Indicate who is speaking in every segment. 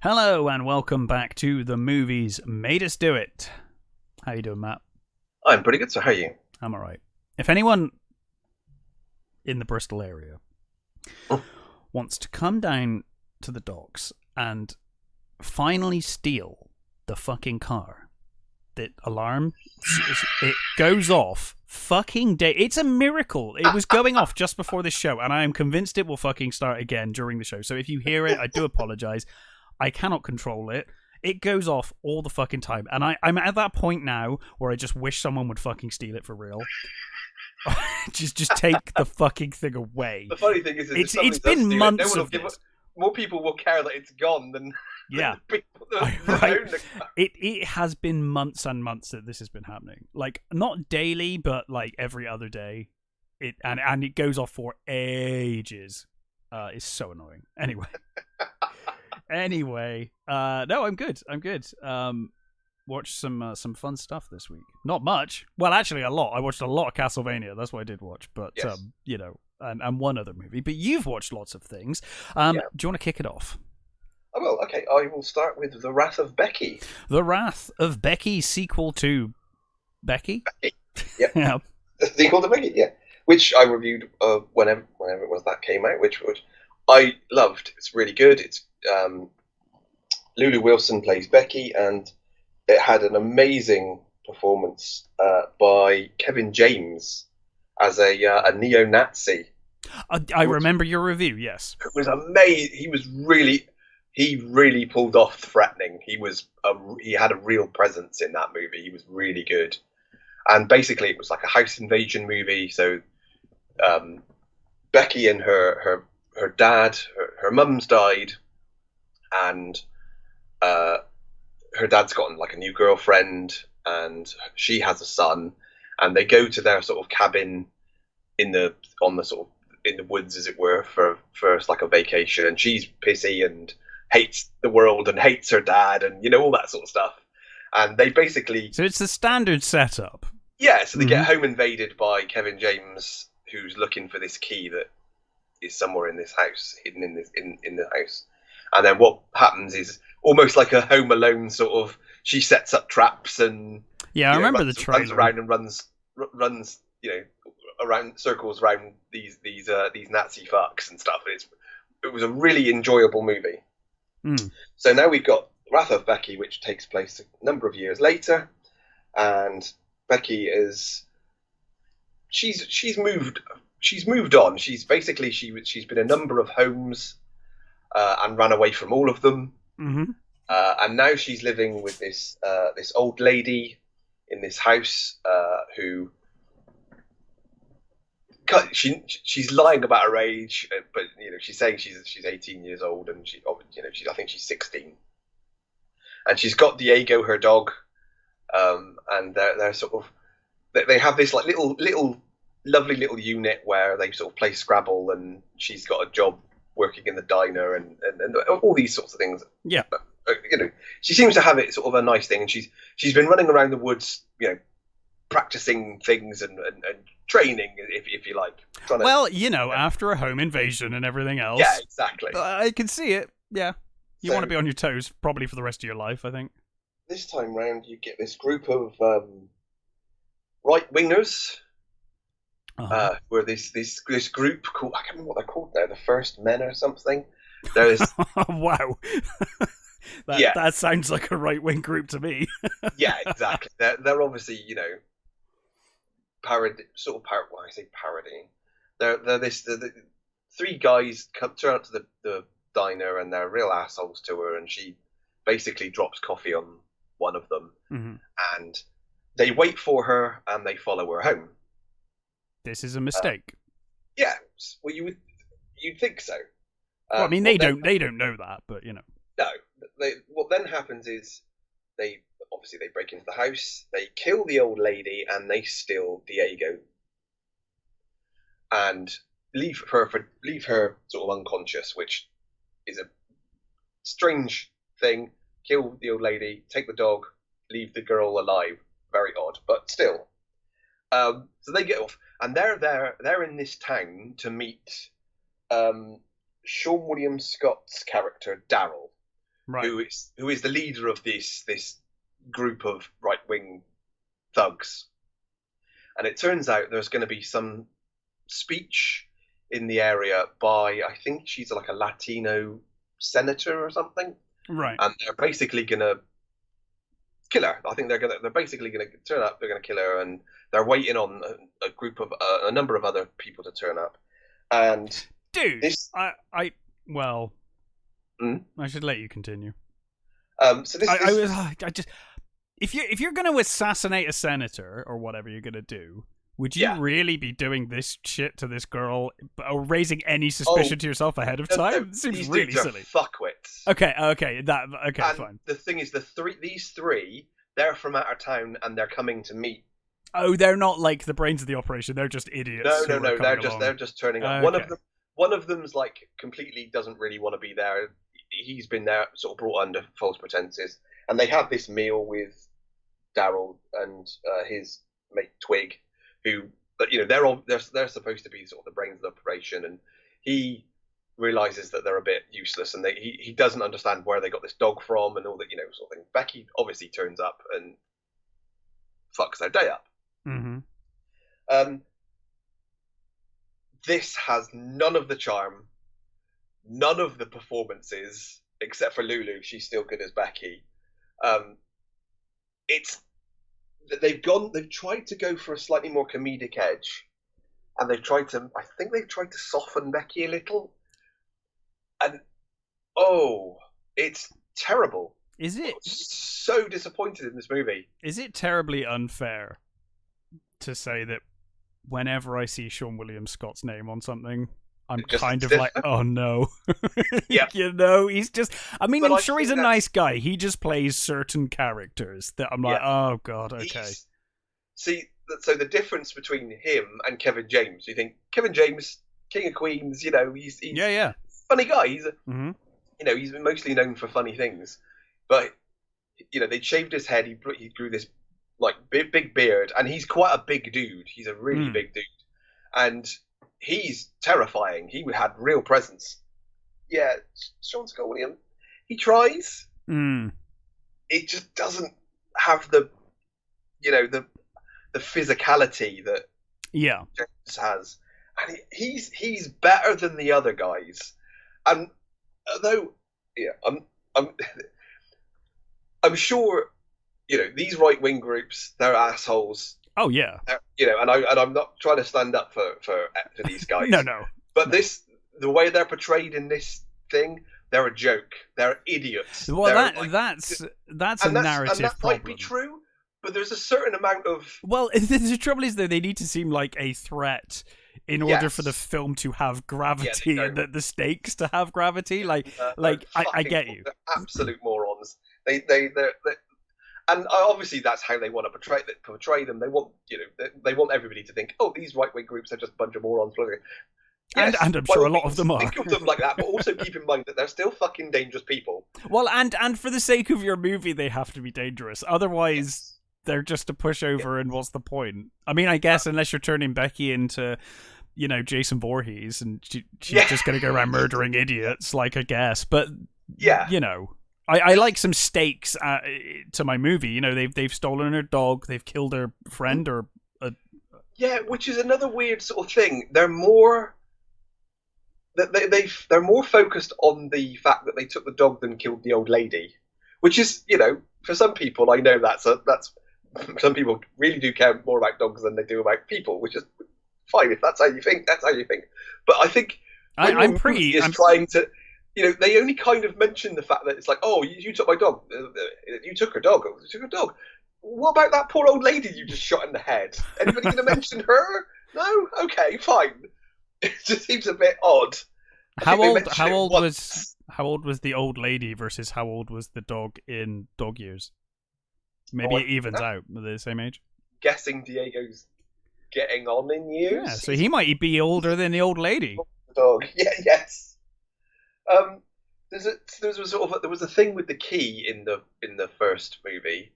Speaker 1: Hello and welcome back to The Movies Made Us Do It. How you doing, Matt?
Speaker 2: I'm pretty good, so how are you?
Speaker 1: I'm alright. If anyone in the Bristol area
Speaker 2: Oh.
Speaker 1: wants to come down to the docks and finally steal the fucking car, the alarm, it goes off fucking day. It's a miracle. It was going off just before this show, and I am convinced it will fucking start again during the show. So if you hear it, I do apologise. I cannot control it. It goes off all the fucking time. And I'm at that point now where I just wish someone would fucking steal it for real. just take the fucking thing away.
Speaker 2: The funny thing is
Speaker 1: it's been months of this.
Speaker 2: More people will care that it's gone than
Speaker 1: yeah.
Speaker 2: the people that
Speaker 1: Right.
Speaker 2: own the car.
Speaker 1: It has been months and months that this has been happening. Like, not daily, but like every other day. And it goes off for ages. It's so annoying. Anyway, no, I'm good. Watched some fun stuff this week. Not much. Well, actually, a lot. I watched a lot of Castlevania. That's what I did watch. But
Speaker 2: Yes.
Speaker 1: And one other movie. But you've watched lots of things.
Speaker 2: Yeah.
Speaker 1: Do you want to kick it off?
Speaker 2: Oh, well, okay. I will start with The Wrath of Becky.
Speaker 1: The Wrath of Becky, sequel to Becky.
Speaker 2: Yep.
Speaker 1: Yeah.
Speaker 2: The sequel to Becky, yeah. Which I reviewed whenever it was that came out, which I loved. It's really good. It's Lulu Wilson plays Becky, and it had an amazing performance by Kevin James as a neo-Nazi.
Speaker 1: I remember your review. Yes.
Speaker 2: It was amazing. He really pulled off threatening. He had a real presence in that movie. He was really good. And basically, it was like a house invasion movie. So Becky and her dad, her mum's died, and her dad's gotten like a new girlfriend, and she has a son, and they go to their sort of cabin in the woods, as it were, for like a vacation, and she's pissy and hates the world and hates her dad and all that sort of stuff. And they basically
Speaker 1: So it's the standard setup.
Speaker 2: yeah, so they get home invaded by Kevin James, who's looking for this key that is somewhere in this house, hidden in the house. And then what happens is almost like a Home Alone sort of. She sets up traps and
Speaker 1: Yeah, I remember
Speaker 2: runs,
Speaker 1: the trailer.
Speaker 2: runs around and runs around circles around these Nazi fucks and stuff. It was a really enjoyable movie. So now we've got Wrath of Becky, which takes place a number of years later, and Becky she's moved on. She's basically she's been a number of homes and ran away from all of them.
Speaker 1: Mm-hmm.
Speaker 2: And now she's living with this old lady in this house who she's lying about her age, but she's saying she's 18 years old, and I think she's 16, and she's got Diego, her dog, and they're sort of they have this like little lovely little unit where they sort of play Scrabble, and she's got a job working in the diner and all these sorts of things.
Speaker 1: Yeah.
Speaker 2: She seems to have it sort of a nice thing, and she's been running around the woods, practicing things and training, if you like.
Speaker 1: After a home invasion and everything else.
Speaker 2: Yeah, exactly.
Speaker 1: I can see it. Yeah. You
Speaker 2: So-
Speaker 1: want to be on your toes probably for the rest of your life, I think.
Speaker 2: This time round, you get this group of right-wingers, where this group called, I can't remember what they're called now, the First Men or something. There's
Speaker 1: Wow. That sounds like a right-wing group to me.
Speaker 2: yeah, exactly. They're obviously parody. When I say parody, they're the three guys turn up to the diner, and they're real assholes to her, and she basically drops coffee on one of them, and they wait for her and they follow her home.
Speaker 1: This is a mistake.
Speaker 2: Yeah, well, you'd think so.
Speaker 1: Well, I mean, they don't know that, but
Speaker 2: No, what then happens is they break into the house, they kill the old lady, and they steal Diego, and leave her sort of unconscious, which is a strange thing. Kill the old lady, take the dog, leave the girl alive. Very odd, but still. So they get off, and they're in this town to meet Sean William Scott's character Daryl,
Speaker 1: Right.
Speaker 2: who is the leader of this group of right wing thugs. And it turns out there's going to be some speech in the area by, I think she's like a Latino senator or something.
Speaker 1: Right.
Speaker 2: And they're basically going to kill her. I think they're basically going to turn up. They're going to kill her, and they're waiting on a number of other people to turn up. And
Speaker 1: dude, I should let you continue.
Speaker 2: So this,
Speaker 1: I just if you're going to assassinate a senator or whatever you're going to do, would you really be doing this shit to this girl or raising any suspicion to yourself ahead of time? It seems really silly.
Speaker 2: Fuckwits.
Speaker 1: Okay, fine.
Speaker 2: The thing is, these three, they're from out of town and they're coming to meet.
Speaker 1: Oh, they're not like the brains of the operation. They're just idiots.
Speaker 2: No. They're just turning up.
Speaker 1: Okay.
Speaker 2: One of them's like completely doesn't really want to be there. He's been there, sort of brought under false pretenses, and they have this meal with Daryl and his mate Twig, who, they're supposed to be sort of the brains of the operation, and he realizes that they're a bit useless, and he doesn't understand where they got this dog from and all that, sort of thing. Becky obviously turns up and fucks their day up.
Speaker 1: Mm-hmm.
Speaker 2: This has none of the charm, none of the performances, except for Lulu. She's still good as Becky. They've tried to go for a slightly more comedic edge, and I think they've tried to soften Becky a little, and it's terrible.
Speaker 1: Is it?
Speaker 2: I'm so disappointed in this movie.
Speaker 1: Is it terribly unfair to say that whenever I see Sean William Scott's name on something, I'm kind of like, oh no.
Speaker 2: Yeah.
Speaker 1: He's just, I'm sure he's a nice guy. He just plays certain characters that I'm like, oh god, okay.
Speaker 2: So the difference between him and Kevin James, you think Kevin James, King of Queens, he's funny guy. He's he's mostly known for funny things, but they shaved his head. He grew this like big beard, and he's quite a big dude. He's a really big dude, and he's terrifying. He had real presence. Yeah, Sean Scott Williams, he tries. It just doesn't have the physicality that James has, and he's better than the other guys. And although I'm sure these right wing groups, they're assholes.
Speaker 1: Oh yeah.
Speaker 2: And I'm not trying to stand up for these guys.
Speaker 1: No.
Speaker 2: But the way they're portrayed in this thing, they're a joke. They're idiots.
Speaker 1: Well, that's a narrative
Speaker 2: and that
Speaker 1: problem.
Speaker 2: might be true, but there's a certain amount of.
Speaker 1: Well, the trouble is though, they need to seem like a threat in order for the film to have gravity and the stakes to have gravity. I get you.
Speaker 2: They're absolute morons. They're and obviously that's how they want to portray them. They want they want everybody to think, oh, these right wing groups are just a bunch of morons. Yes,
Speaker 1: and I'm sure a lot of them are.
Speaker 2: Think of them like that, but also keep in mind that they're still fucking dangerous people.
Speaker 1: Well, and for the sake of your movie, they have to be dangerous. Otherwise, they're just a pushover, and what's the point? I mean, I guess unless you're turning Becky into, Jason Voorhees, and she's just going to go around murdering idiots, I guess. But I like some stakes to my movie. They've stolen her dog, they've killed her friend,
Speaker 2: which is another weird sort of thing. They're more. They're more focused on the fact that they took the dog than killed the old lady, which is, for some people, I know that's some people really do care more about dogs than they do about people, which is fine if that's how you think. That's how you think. But I think
Speaker 1: I'm
Speaker 2: trying to. They only kind of mention the fact that it's like, oh, you took my dog. You took her dog. You took her dog. What about that poor old lady you just shot in the head? Anybody going to mention her? No? Okay, fine. It just seems a bit odd.
Speaker 1: How old was the old lady versus how old was the dog in Dog Years? Maybe it evens out. Are they the same age?
Speaker 2: Guessing Diego's getting on in years.
Speaker 1: Yeah, so he might be older than the old lady.
Speaker 2: Dog. Yeah. Yes. There was a thing with the key in the first movie,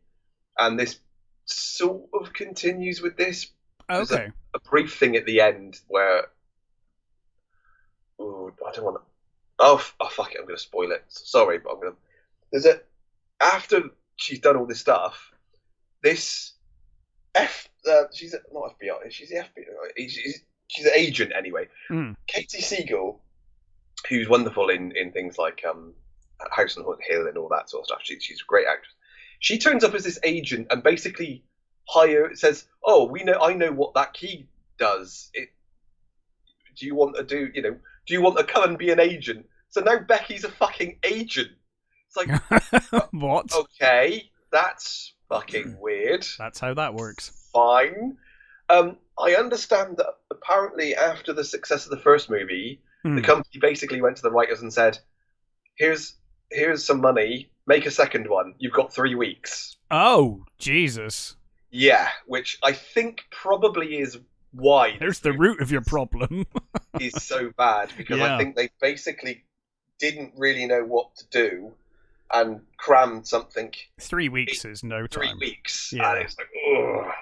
Speaker 2: and this sort of continues with this.
Speaker 1: Okay.
Speaker 2: There's a brief thing at the end where. Ooh, I don't want to. Oh fuck it! I'm going to spoil it. Sorry, but I'm going to. there's a after she's done all this stuff. This she's not FBI. She's the FBI. She's an agent anyway. Katie Siegel, who's wonderful in things like House on Haunted Hill and all that sort of stuff. She's a great actress. She turns up as this agent and basically says, "Oh, I know what that key does. Do you want to do you want to come and be an agent?" So now Becky's a fucking agent. It's like,
Speaker 1: what?
Speaker 2: Okay, that's fucking weird.
Speaker 1: That's how that works.
Speaker 2: Fine. I understand that apparently after the success of the first movie, the company basically went to the writers and said, here's some money, make a second one. You've got 3 weeks.
Speaker 1: Oh, Jesus.
Speaker 2: Yeah, which I think probably is why.
Speaker 1: There's the root of your problem.
Speaker 2: is so bad, because I think they basically didn't really know what to do and crammed something.
Speaker 1: 3 weeks is no time.
Speaker 2: 3 weeks.
Speaker 1: Yeah.
Speaker 2: And it's like, ugh.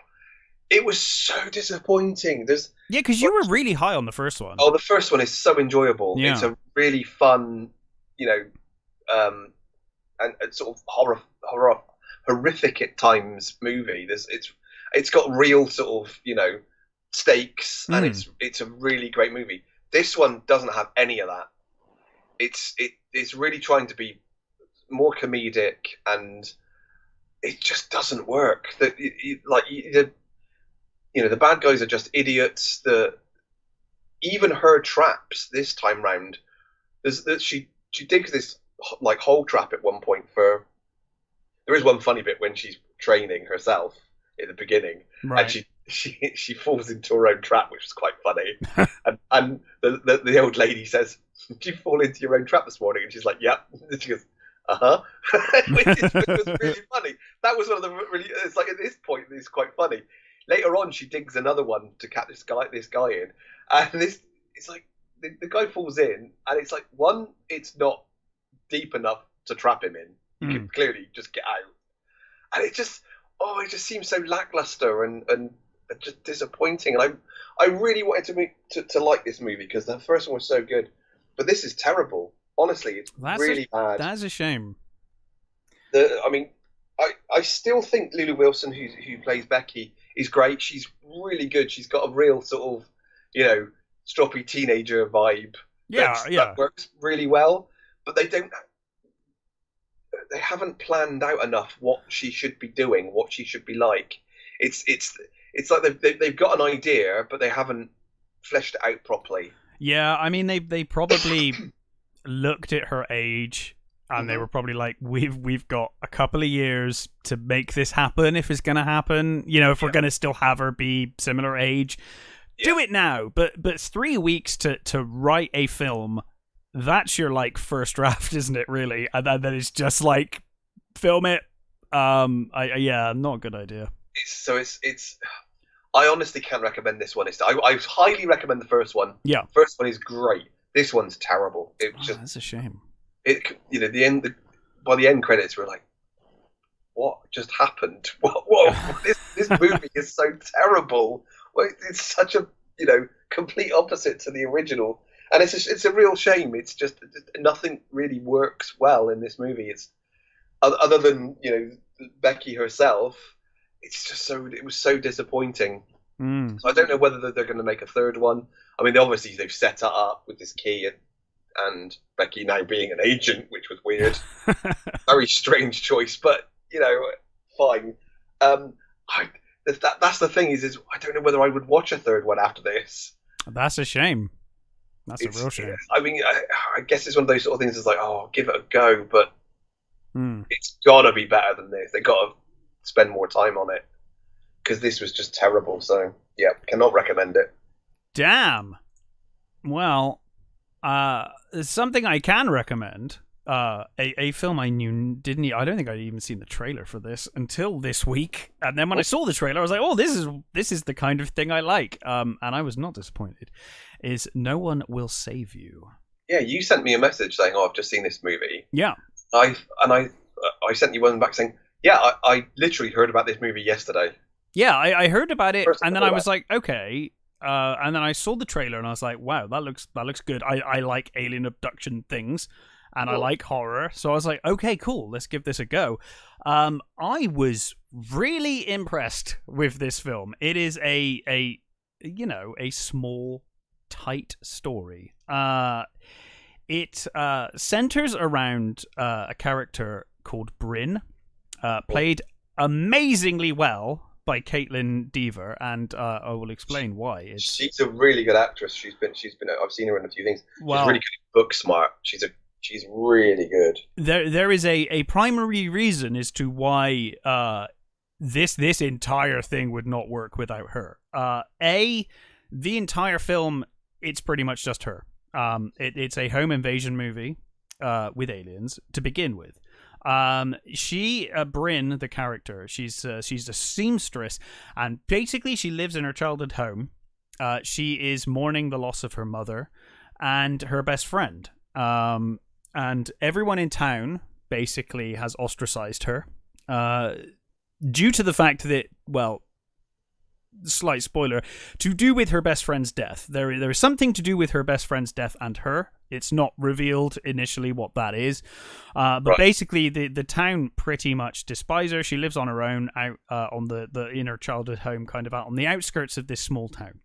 Speaker 2: It was so disappointing.
Speaker 1: Because you were really high on the first one.
Speaker 2: Oh, the first one is so enjoyable.
Speaker 1: Yeah.
Speaker 2: It's a really fun, and sort of horrific at times movie. It's got real sort of stakes, and it's a really great movie. This one doesn't have any of that. It's really trying to be more comedic, and it just doesn't work. The bad guys are just idiots. Even her traps this time round, she digs this like hole trap at one point. There is one funny bit when she's training herself in the beginning,
Speaker 1: right.
Speaker 2: and she falls into her own trap, which is quite funny. and the old lady says, "Did you fall into your own trap this morning?" And she's like, "Yep." And she goes, "Uh-huh." which was really funny. That was one of the really. It's like at this point, it's quite funny. Later on, she digs another one to catch this guy in, and it's like the guy falls in, and it's like, one, it's not deep enough to trap him in. You can clearly just get out, and it just seems so lackluster and just disappointing. And I really wanted to like this movie because the first one was so good, but this is terrible. Honestly, it's really bad.
Speaker 1: That's a shame.
Speaker 2: I still think Lulu Wilson, who plays Becky, is great. She's really good. She's got a real sort of, stroppy teenager vibe. That works really well. But they haven't planned out enough what she should be doing, what she should be like. It's like they've got an idea, but they haven't fleshed it out properly.
Speaker 1: Yeah, I mean they probably looked at her age. And they were probably like, we've got a couple of years to make this happen if it's going to happen. If we're going to still have her be similar age, do it now. But 3 weeks to write a film, that's your first draft, isn't it? Really, and then it's just like film it. Not a good idea.
Speaker 2: It's. I honestly can't recommend this one. I highly recommend the first one.
Speaker 1: Yeah,
Speaker 2: first one is great. This one's terrible.
Speaker 1: That's a shame.
Speaker 2: The end. By the end credits, we're like, "What just happened? What? This movie is so terrible. Well, it's such a complete opposite to the original, and it's a real shame. It's just nothing really works well in this movie. It's other than Becky herself. It's just it was so disappointing. So I don't know whether they're going to make a third one. I mean, obviously they've set it up with this key and Becky now being an agent, which was weird. Very strange choice, but fine. That's the thing is I don't know whether I would watch a third one after this.
Speaker 1: That's a shame. That's a real shame.
Speaker 2: I mean, I guess it's one of those sort of things. It's like, oh, give it a go, but it's gotta be better than this. They gotta spend more time on it because this was just terrible. So yeah, cannot recommend it.
Speaker 1: Damn. Well. Something I can recommend. A film I I don't think I'd even seen the trailer for this until this week, and then when I saw the trailer, I was like, "Oh, this is the kind of thing I like." And I was not disappointed. Is No One Will Save You?
Speaker 2: Yeah, you sent me a message saying, "Oh, I've just seen this movie."
Speaker 1: Yeah,
Speaker 2: I sent you one back saying, "Yeah, I literally heard about this movie yesterday."
Speaker 1: Yeah, I heard about it, and then I was like, "Okay." And then I saw the trailer and I was like, wow, that looks good. I like alien abduction things. and I
Speaker 2: Cool.
Speaker 1: like horror, so I was like, okay, cool, let's give this a go. I was really impressed with this film. It is a small, tight story. It centers around a character called Bryn, played amazingingly well by Caitlin Dever, and I will explain why.
Speaker 2: She's a really good actress. She's been. I've seen her in a few things. She's
Speaker 1: Well,
Speaker 2: really good, book smart. She's really good.
Speaker 1: there is a primary reason as to why this entire thing would not work without her. The entire film, it's pretty much just her. It's a home invasion movie with aliens to begin with. Bryn, the character, she's a seamstress, and basically she lives in her childhood home. She is mourning the loss of her mother and her best friend. And everyone in town basically has ostracized her due to the fact that, well, slight spoiler, to do with her best friend's death. There is something to do with her best friend's death and her. It's not revealed initially what that is. But
Speaker 2: Right.
Speaker 1: basically, the town pretty much despise her. She lives on her own out on the inner childhood home, kind of out on the outskirts of this small town.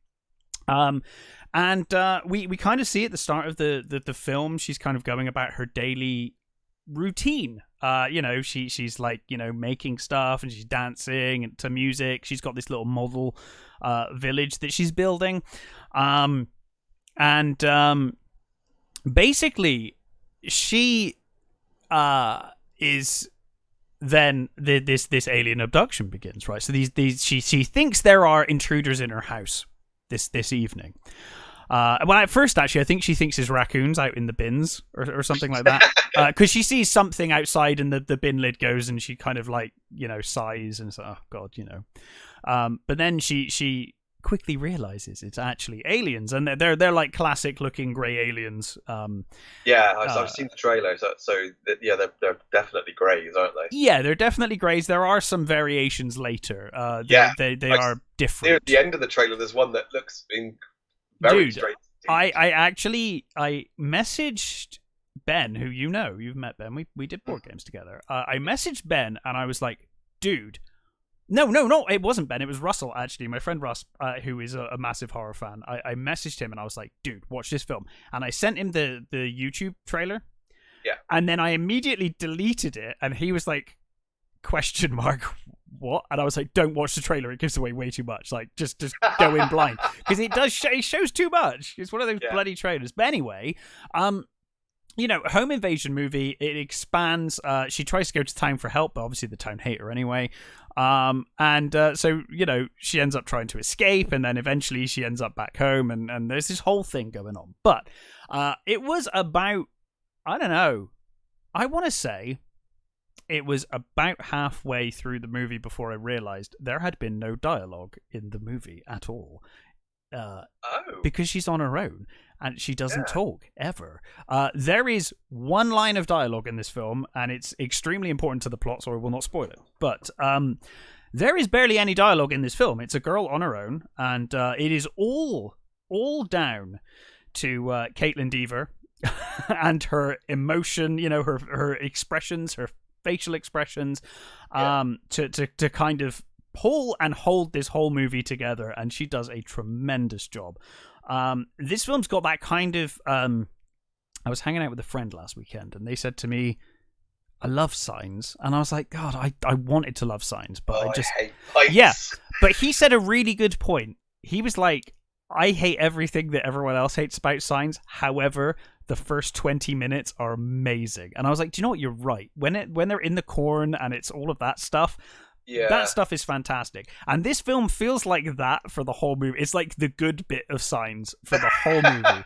Speaker 1: And we kind of see at the start of the film, she's kind of going about her daily routine. She's like, making stuff, and she's dancing to music. She's got this little model village that she's building. Basically she is then this alien abduction begins, right? So she thinks there are intruders in her house this evening. Well, at first, actually, I think she thinks it's raccoons out in the bins or something like that. Because she sees something outside and the bin lid goes, and she kind of like, sighs and says, oh, God, But then she quickly realizes it's actually aliens, and they're like classic looking grey aliens.
Speaker 2: Yeah, I've seen the trailer. They're definitely greys, aren't they?
Speaker 1: Yeah, they're definitely greys. There are some variations later. They are different.
Speaker 2: Near the end of the trailer, there's one that looks very strange.
Speaker 1: I messaged Ben, who you've met Ben. We did board games together. I messaged Ben and I was like, dude, no, it wasn't Ben. It was Russell, actually, my friend Russ, who is a massive horror fan. I messaged him and I was like, dude, watch this film. And I sent him the YouTube trailer.
Speaker 2: Yeah.
Speaker 1: And then I immediately deleted it, and he was like, ? What? And I was like, don't watch the trailer, it gives away way too much. Like, just go in blind, because it shows too much. It's one of those bloody trailers. But anyway, home invasion movie, it expands. She tries to go to town for help, but obviously the town hate her anyway. So she ends up trying to escape, and then eventually she ends up back home, and there's this whole thing going on. But it was about, I don't know, I want to say it was about halfway through the movie before I realized there had been no dialogue in the movie at all. Because she's on her own and she doesn't talk ever. There is one line of dialogue in this film, and it's extremely important to the plot, so I will not spoil it. But there is barely any dialogue in this film. It's a girl on her own, and it is all down to Caitlin Dever and her emotion, her expressions, her facial expressions, to kind of pull and hold this whole movie together, and she does a tremendous job. This film's got that kind of I was hanging out with a friend last weekend, and they said to me, I love Signs, and I was like, God, I wanted to love Signs, but I
Speaker 2: hate heights.
Speaker 1: Yeah, but he said a really good point. He was like, I hate everything that everyone else hates about Signs, however, the first 20 minutes are amazing. And I was like, do you know what, you're right. When they're in the corn and it's all of that stuff, that stuff is fantastic. And this film feels like that for the whole movie. It's like the good bit of Signs for the whole movie.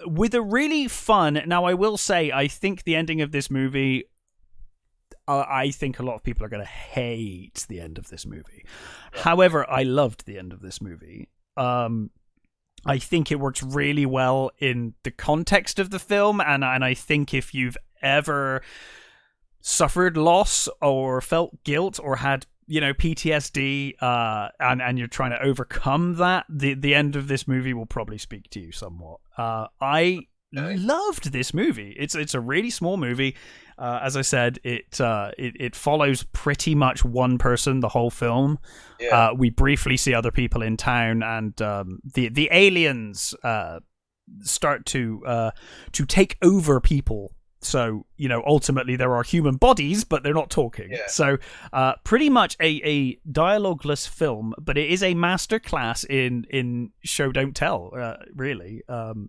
Speaker 1: With a really fun... Now, I will say, I think the ending of this movie... I think a lot of people are going to hate the end of this movie. Yeah. However, I loved the end of this movie. I think it works really well in the context of the film, and I think if you've ever suffered loss or felt guilt or had PTSD and you're trying to overcome that, the end of this movie will probably speak to you somewhat. I loved this movie. It's a really small movie. As I said, it follows pretty much one person the whole film.
Speaker 2: Yeah.
Speaker 1: We briefly see other people in town, and the aliens start to take over people. So, ultimately there are human bodies, but they're not talking.
Speaker 2: Yeah.
Speaker 1: So, pretty much a dialogueless film, but it is a masterclass in show don't tell. Really,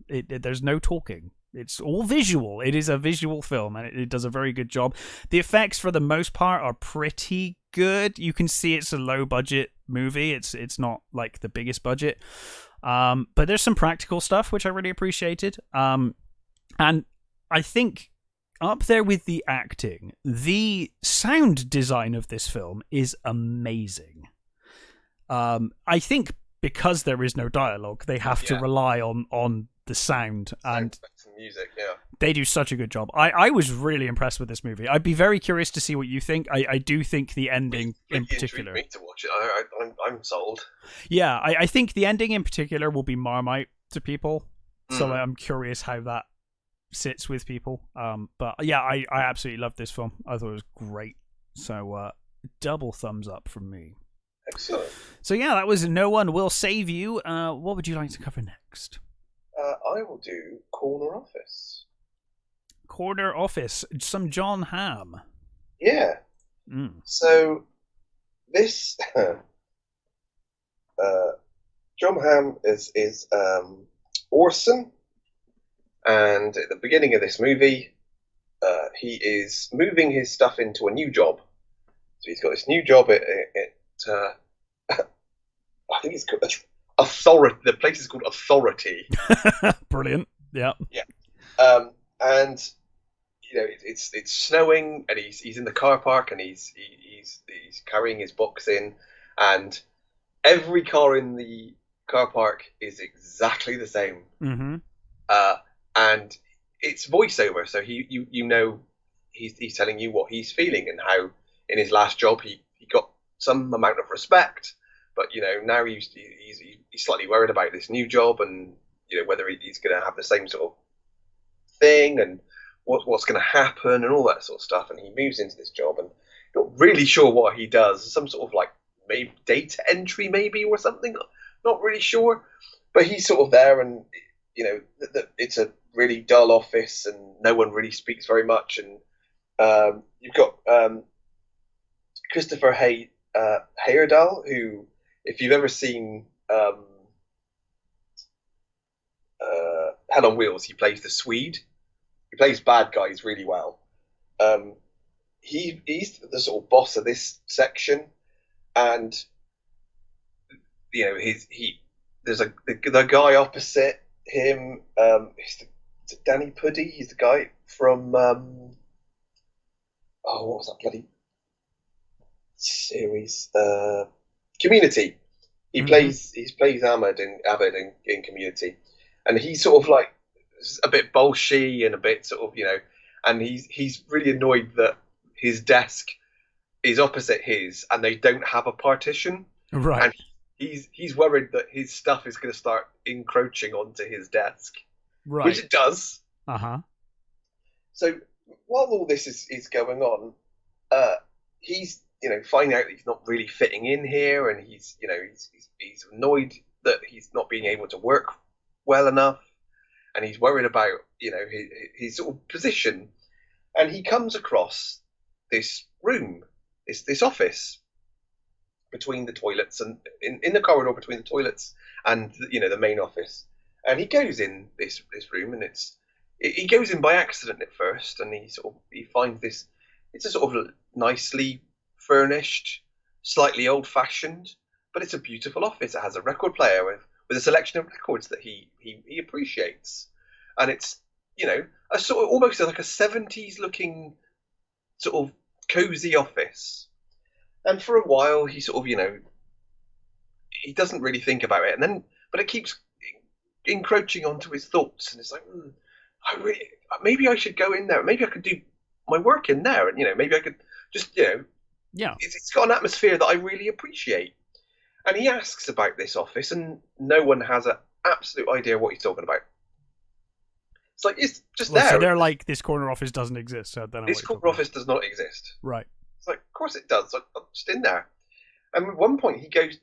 Speaker 1: there's no talking. It's all visual. It is a visual film, and it does a very good job. The effects, for the most part, are pretty good. You can see it's a low budget movie. It's not like the biggest budget, but there's some practical stuff which I really appreciated. And I think, up there with the acting, the sound design of this film is amazing. I think because there is no dialogue, they have to rely on the sound and
Speaker 2: music. Yeah,
Speaker 1: they do such a good job. I was really impressed with this movie. I'd be very curious to see what you think. I do think the ending in particular.
Speaker 2: Me to watch it. I'm sold.
Speaker 1: Yeah, I think the ending in particular will be Marmite to people. So I'm curious how that sits with people. But yeah, I absolutely loved this film. I thought it was great. So double thumbs up from me.
Speaker 2: Excellent.
Speaker 1: So yeah, that was No One Will Save You. What would you like to cover next?
Speaker 2: I will do Corner Office.
Speaker 1: Corner Office. Some John Hamm.
Speaker 2: Yeah. So this John Hamm is Orson. And at the beginning of this movie, he is moving his stuff into a new job. So he's got this new job at I think it's called Authority. The place is called Authority.
Speaker 1: Brilliant. Yeah.
Speaker 2: Yeah. And it's snowing, and he's in the car park, and he's carrying his box in, and every car in the car park is exactly the same.
Speaker 1: Mm-hmm.
Speaker 2: And it's voiceover, so he's telling you what he's feeling and how in his last job he got some amount of respect, but now he's slightly worried about this new job, and whether he's going to have the same sort of thing and what's going to happen and all that sort of stuff. And he moves into this job and not really sure what he does. Some sort of like maybe data entry maybe or something. Not really sure, but he's sort of there, and it's a really dull office, and no one really speaks very much. And you've got Christopher Heyerdahl, who, if you've ever seen Hell on Wheels, he plays the Swede. He plays bad guys really well. He's the sort of boss of this section, and there's the guy opposite him. Is it Danny Puddy? He's the guy from what was that bloody series? Community. He plays Ahmed in Community, and he's sort of like a bit bolshy and a bit sort of and he's really annoyed that his desk is opposite his and they don't have a partition.
Speaker 1: Right.
Speaker 2: And he's worried that his stuff is going to start encroaching onto his desk.
Speaker 1: Right.
Speaker 2: Which it does.
Speaker 1: Uh-huh. So
Speaker 2: while all this is going on, he's finding out that he's not really fitting in here, and he's annoyed that he's not being able to work well enough, and he's worried about his sort of position. And he comes across this room, this office between the toilets, and in the corridor between the toilets and the main office. And he goes in this room, and he goes in by accident at first, and he finds this. It's a sort of nicely furnished, slightly old-fashioned, but it's a beautiful office. It has a record player with a selection of records that he appreciates, and it's a sort of almost like a 70s looking sort of cozy office. And for a while, he sort of he doesn't really think about it, but it keeps encroaching onto his thoughts, and it's like, maybe I should go in there. Maybe I could do my work in there, and maybe I could just
Speaker 1: yeah.
Speaker 2: It's got an atmosphere that I really appreciate. And he asks about this office, and no one has an absolute idea what he's talking about. It's like it's just
Speaker 1: Well,
Speaker 2: there.
Speaker 1: so they're like, this corner office doesn't exist. So I don't know
Speaker 2: This corner office does not exist.
Speaker 1: Right.
Speaker 2: It's like, of course it does. I'm just in there. And at one point, he goes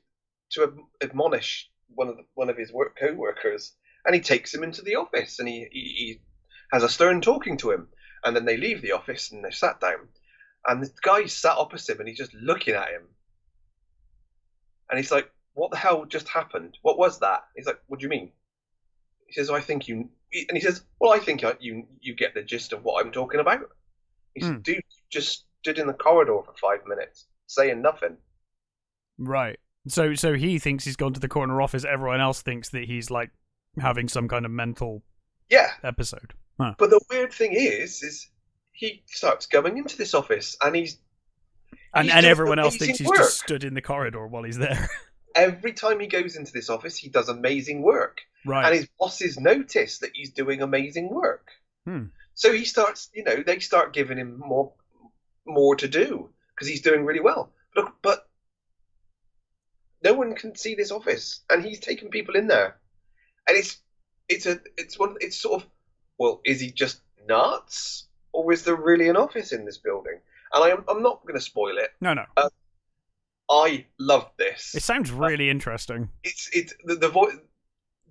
Speaker 2: to admonish one of his co-workers, and he takes him into the office, and he has a stern talking to him. And then they leave the office, and they're sat down, and the guy sat opposite him, and he's just looking at him, and he's like, "What the hell just happened? What was that?" He's like, "What do you mean?" He says, "I think you," and he says, "Well, I think you get the gist of what I'm talking about." He said, "Dude, you just stood in the corridor for 5 minutes, saying nothing."
Speaker 1: Right. So he thinks he's gone to the corner office. Everyone else thinks that he's like having some kind of mental episode. Huh.
Speaker 2: But the weird thing is he starts going into this office, and he's
Speaker 1: everyone else thinks he's
Speaker 2: work.
Speaker 1: just stood in the corridor while he's there.
Speaker 2: Every time he goes into this office, he does amazing work.
Speaker 1: Right.
Speaker 2: And his bosses notice that he's doing amazing work.
Speaker 1: Hmm.
Speaker 2: So he starts, they start giving him more to do because he's doing really well. But no one can see this office, and he's taking people in there, and it's sort of, well, is he just nuts, or is there really an office in this building? And I'm not going to spoil it.
Speaker 1: No.
Speaker 2: I love this.
Speaker 1: It sounds really interesting.
Speaker 2: It's the voice,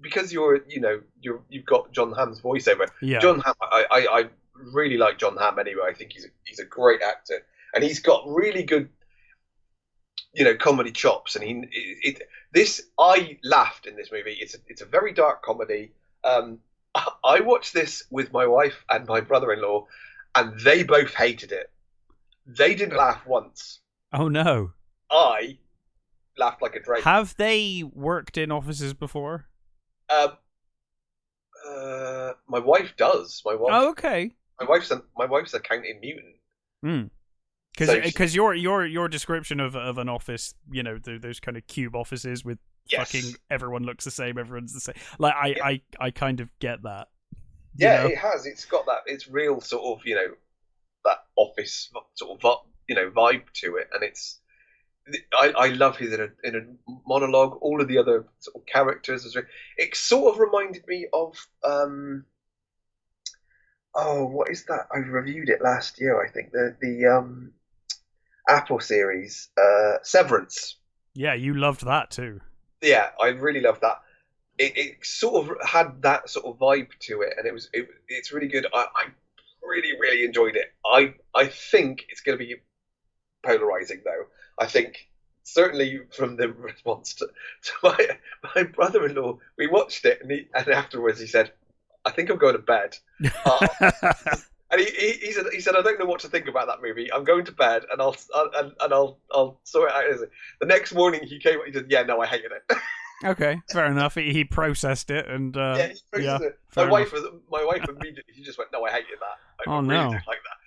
Speaker 2: because you've got John Hamm's voiceover.
Speaker 1: Yeah.
Speaker 2: John Hamm, I really like John Hamm anyway. I think he's a great actor, and he's got really good comedy chops. And I laughed in this movie. It's a very dark comedy. I watched this with my wife and my brother-in-law, and they both hated it. They didn't laugh once.
Speaker 1: Oh no.
Speaker 2: I laughed like a drake.
Speaker 1: Have they worked in offices before?
Speaker 2: My wife does. My wife.
Speaker 1: Oh, okay.
Speaker 2: My wife's accounting mutant.
Speaker 1: Because your description of an office, those kind of cube offices with fucking everyone looks the same, everyone's the same. Like I kind of get that.
Speaker 2: Yeah, it has. It's got that. It's real sort of that office sort of vibe to it, and it's. I love his in a monologue. All of the other sort of characters, it sort of reminded me of what is that? I reviewed it last year. I think the Apple series, Severance.
Speaker 1: Yeah, you loved that too.
Speaker 2: Yeah, I really loved that. It sort of had that sort of vibe to it, and it's really good. I really, really enjoyed it. I think it's going to be polarizing, though. I think certainly from the response to my brother-in-law, we watched it, and afterwards he said, "I think I'm going to bed." And he said, "I don't know what to think about that movie. I'm going to bed, and I'll sort it out." The next morning he came. He said, "Yeah, no, I hated it."
Speaker 1: Okay, fair enough. He processed it, and
Speaker 2: he processed it. My wife immediately. She just went, "No, I hated that. I really didn't like that."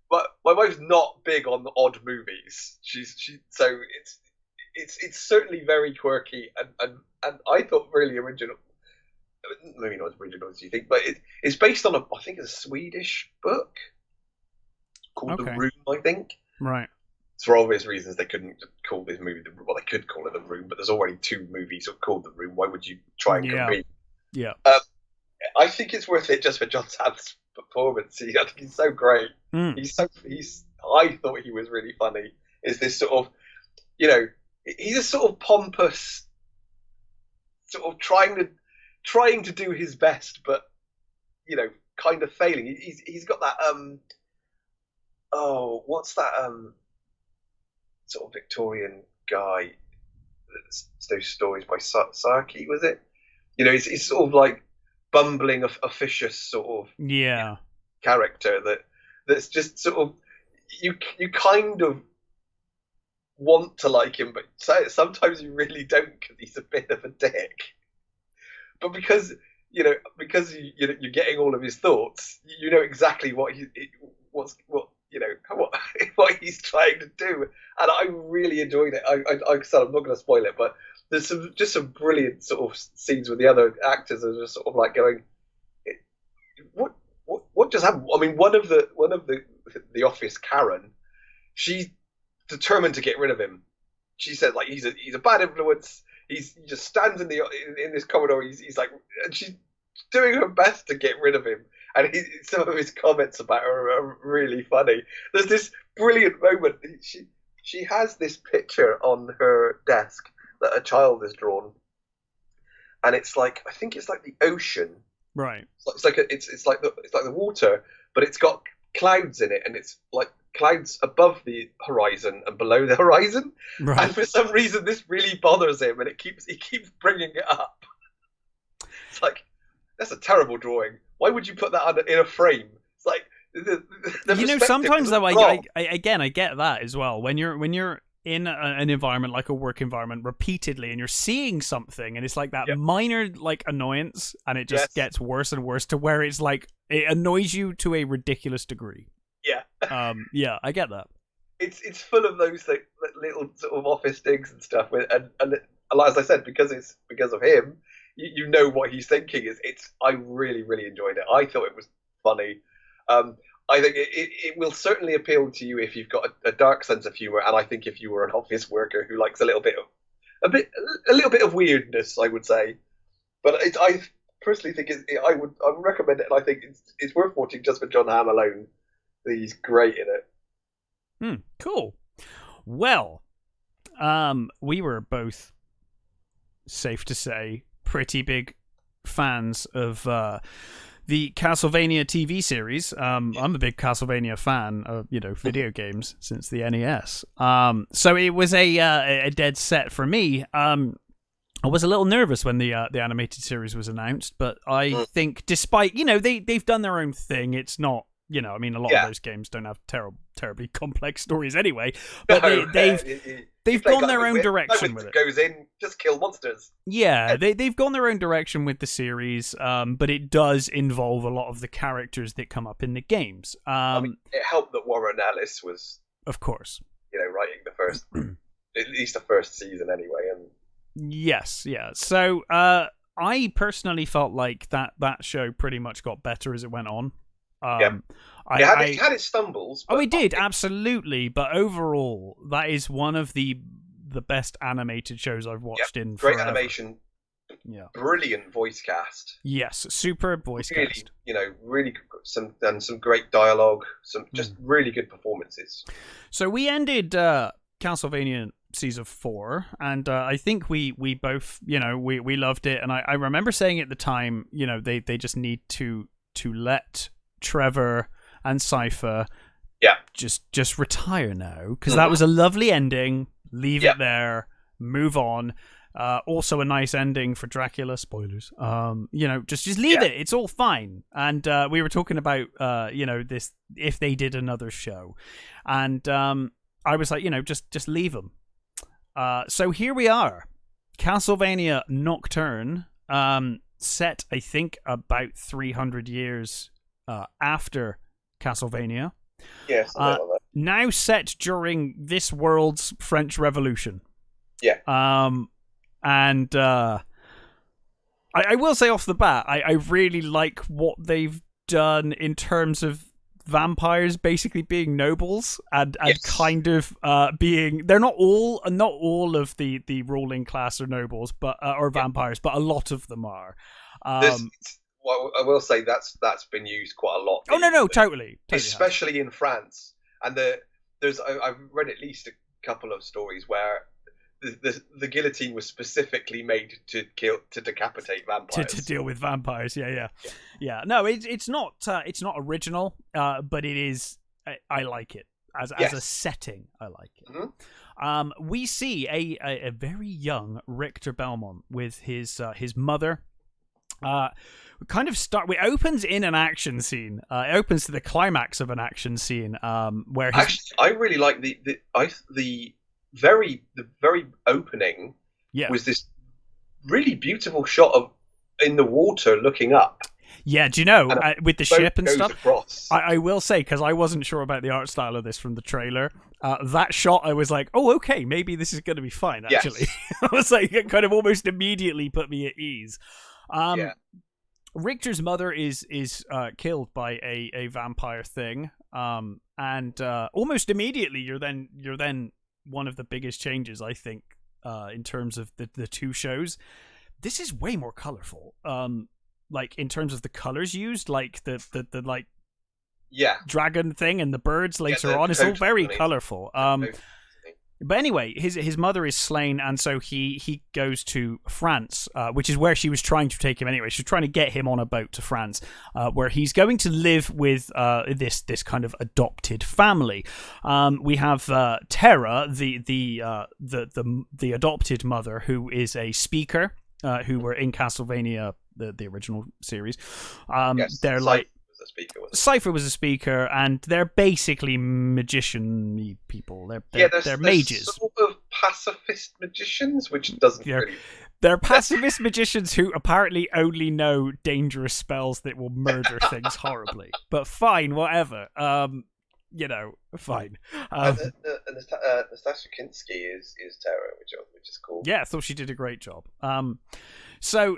Speaker 2: But my wife's not big on odd movies. So it's certainly very quirky, and I thought really original. Maybe not as original as you think, but it's based on I think it's a Swedish book called The Room, I think.
Speaker 1: Right.
Speaker 2: For obvious reasons, they couldn't call this movie they could call it The Room, but there's already 2 movies called The Room. Why would you try and compete?
Speaker 1: Yeah.
Speaker 2: I think it's worth it just for John Hamm's performance. I think he's so great. I thought he was really funny. Is this sort of, he's a sort of pompous, sort of trying to do his best, but kind of failing. He's got that what's that sort of Victorian guy that's those stories by Saki, was it? He's sort of like bumbling, officious sort of character that's just sort of you kind of want to like him, but sometimes you really don't because he's a bit of a dick. But because you're getting all of his thoughts, you know exactly what he's trying to do, and I really enjoyed it. I said I'm not going to spoil it, but there's some brilliant sort of scenes with the other actors are just sort of like going, what just happened? I mean, one of the office, Karen, she's determined to get rid of him. She said like he's a bad influence. He just stands in this corridor. He's like, and she's doing her best to get rid of him. and some of his comments about her are really funny. There's this brilliant moment. She has this picture on her desk that a child has drawn, and it's like, I think it's like the ocean.
Speaker 1: Right.
Speaker 2: It's like it's like the water, but it's got clouds in it, and it's like clouds above the horizon and below the horizon.
Speaker 1: Right.
Speaker 2: And for some reason, this really bothers him, and he keeps bringing it up. It's like, that's a terrible drawing. Why would you put that in a frame? It's like
Speaker 1: sometimes though, I get that as well. When you're in an environment like a work environment repeatedly, and you're seeing something, and it's like that minor like annoyance, and it just gets worse and worse to where it's like it annoys you to a ridiculous degree.
Speaker 2: Yeah.
Speaker 1: Yeah, I get that.
Speaker 2: It's full of those like, little sort of office digs and stuff, and as I said, because of him, you know what he's thinking. I really, really enjoyed it. I thought it was funny. I think it will certainly appeal to you if you've got a dark sense of humor, and I think if you were an office worker who likes a little bit of weirdness, I would say. But I personally think I would recommend it, and I think it's worth watching just for John Hamm alone. He's great in it.
Speaker 1: Cool. Well, we were both, safe to say, pretty big fans of the Castlevania TV series. I'm a big Castlevania fan of video games since the NES. So it was a dead set for me. I was a little nervous when the animated series was announced, but I think despite they've done their own thing, it's not. A lot of those games don't have terribly complex stories anyway. But they've gone their own direction with it.
Speaker 2: Goes in, just kill monsters.
Speaker 1: Yeah, they've gone their own direction with the series, but it does involve a lot of the characters that come up in the games.
Speaker 2: It helped that Warren Ellis was,
Speaker 1: of course,
Speaker 2: writing the first, at least the first season anyway. And
Speaker 1: yes, yeah. So I personally felt like that show pretty much got better as it went on.
Speaker 2: It had its stumbles.
Speaker 1: It did, absolutely. But overall, that is one of the best animated shows I've watched in
Speaker 2: great
Speaker 1: forever.
Speaker 2: Animation. Yeah, brilliant voice cast.
Speaker 1: Yes, superb voice cast.
Speaker 2: Really some great dialogue. Some just really good performances.
Speaker 1: So we ended Castlevania Season 4, and I think we both we loved it. And I remember saying at the time, they just need to let Trevor and Cypher just retire now, because that was a lovely ending. Leave it there, move on. Also a nice ending for Dracula. Spoilers. Just leave it. It's all fine. And we were talking about this, if they did another show, and I was like, just leave them. So here we are, Castlevania Nocturne, set I think about 300 years after Castlevania.
Speaker 2: Yes, like that.
Speaker 1: Now set during this world's French Revolution.
Speaker 2: Yeah.
Speaker 1: And I will say off the bat, I really like what they've done in terms of vampires basically being nobles and kind of being, they're not all of the ruling class are nobles, but or vampires, but a lot of them are.
Speaker 2: Well, I will say that's been used quite a lot.
Speaker 1: Oh no, totally
Speaker 2: especially in France. And I've read at least a couple of stories where the guillotine was specifically made to decapitate vampires,
Speaker 1: to deal with vampires. Yeah. No, it's not original, but it is. I like it as a setting. I like it. Mm-hmm. We see a very young Richter Belmont with his mother. It opens in an action scene. It opens to the climax of an action scene, where
Speaker 2: I really like the very opening.
Speaker 1: Yeah.
Speaker 2: Was this really beautiful shot of in the water looking up.
Speaker 1: Yeah, do you know, with the ship and stuff,
Speaker 2: across.
Speaker 1: I will say, because I wasn't sure about the art style of this from the trailer, that shot I was like, oh, okay, maybe this is going to be fine, actually. Yes. I was like, it kind of almost immediately put me at ease. Richter's mother is killed by a vampire thing, and almost immediately you're then one of the biggest changes, I think, in terms of the two shows. This is way more colorful. like in terms of the colors used, like the like dragon thing and the birds later on. It's all very colorful. But anyway, his mother is slain, and so he goes to France, which is where she was trying to take him anyway. She was trying to get him on a boat to France, where he's going to live with this kind of adopted family. We have Terra, the adopted mother, who is a speaker, who were in Castlevania, the original series. They're like. Cypher was a speaker, and they're basically magician people. They're mages.
Speaker 2: Sort of pacifist magicians, which doesn't really...
Speaker 1: They're pacifist magicians who apparently only know dangerous spells that will murder things horribly. But fine, whatever. Fine.
Speaker 2: Nastasia Kinski is Terra, which is cool.
Speaker 1: Yeah, I thought she did a great job. So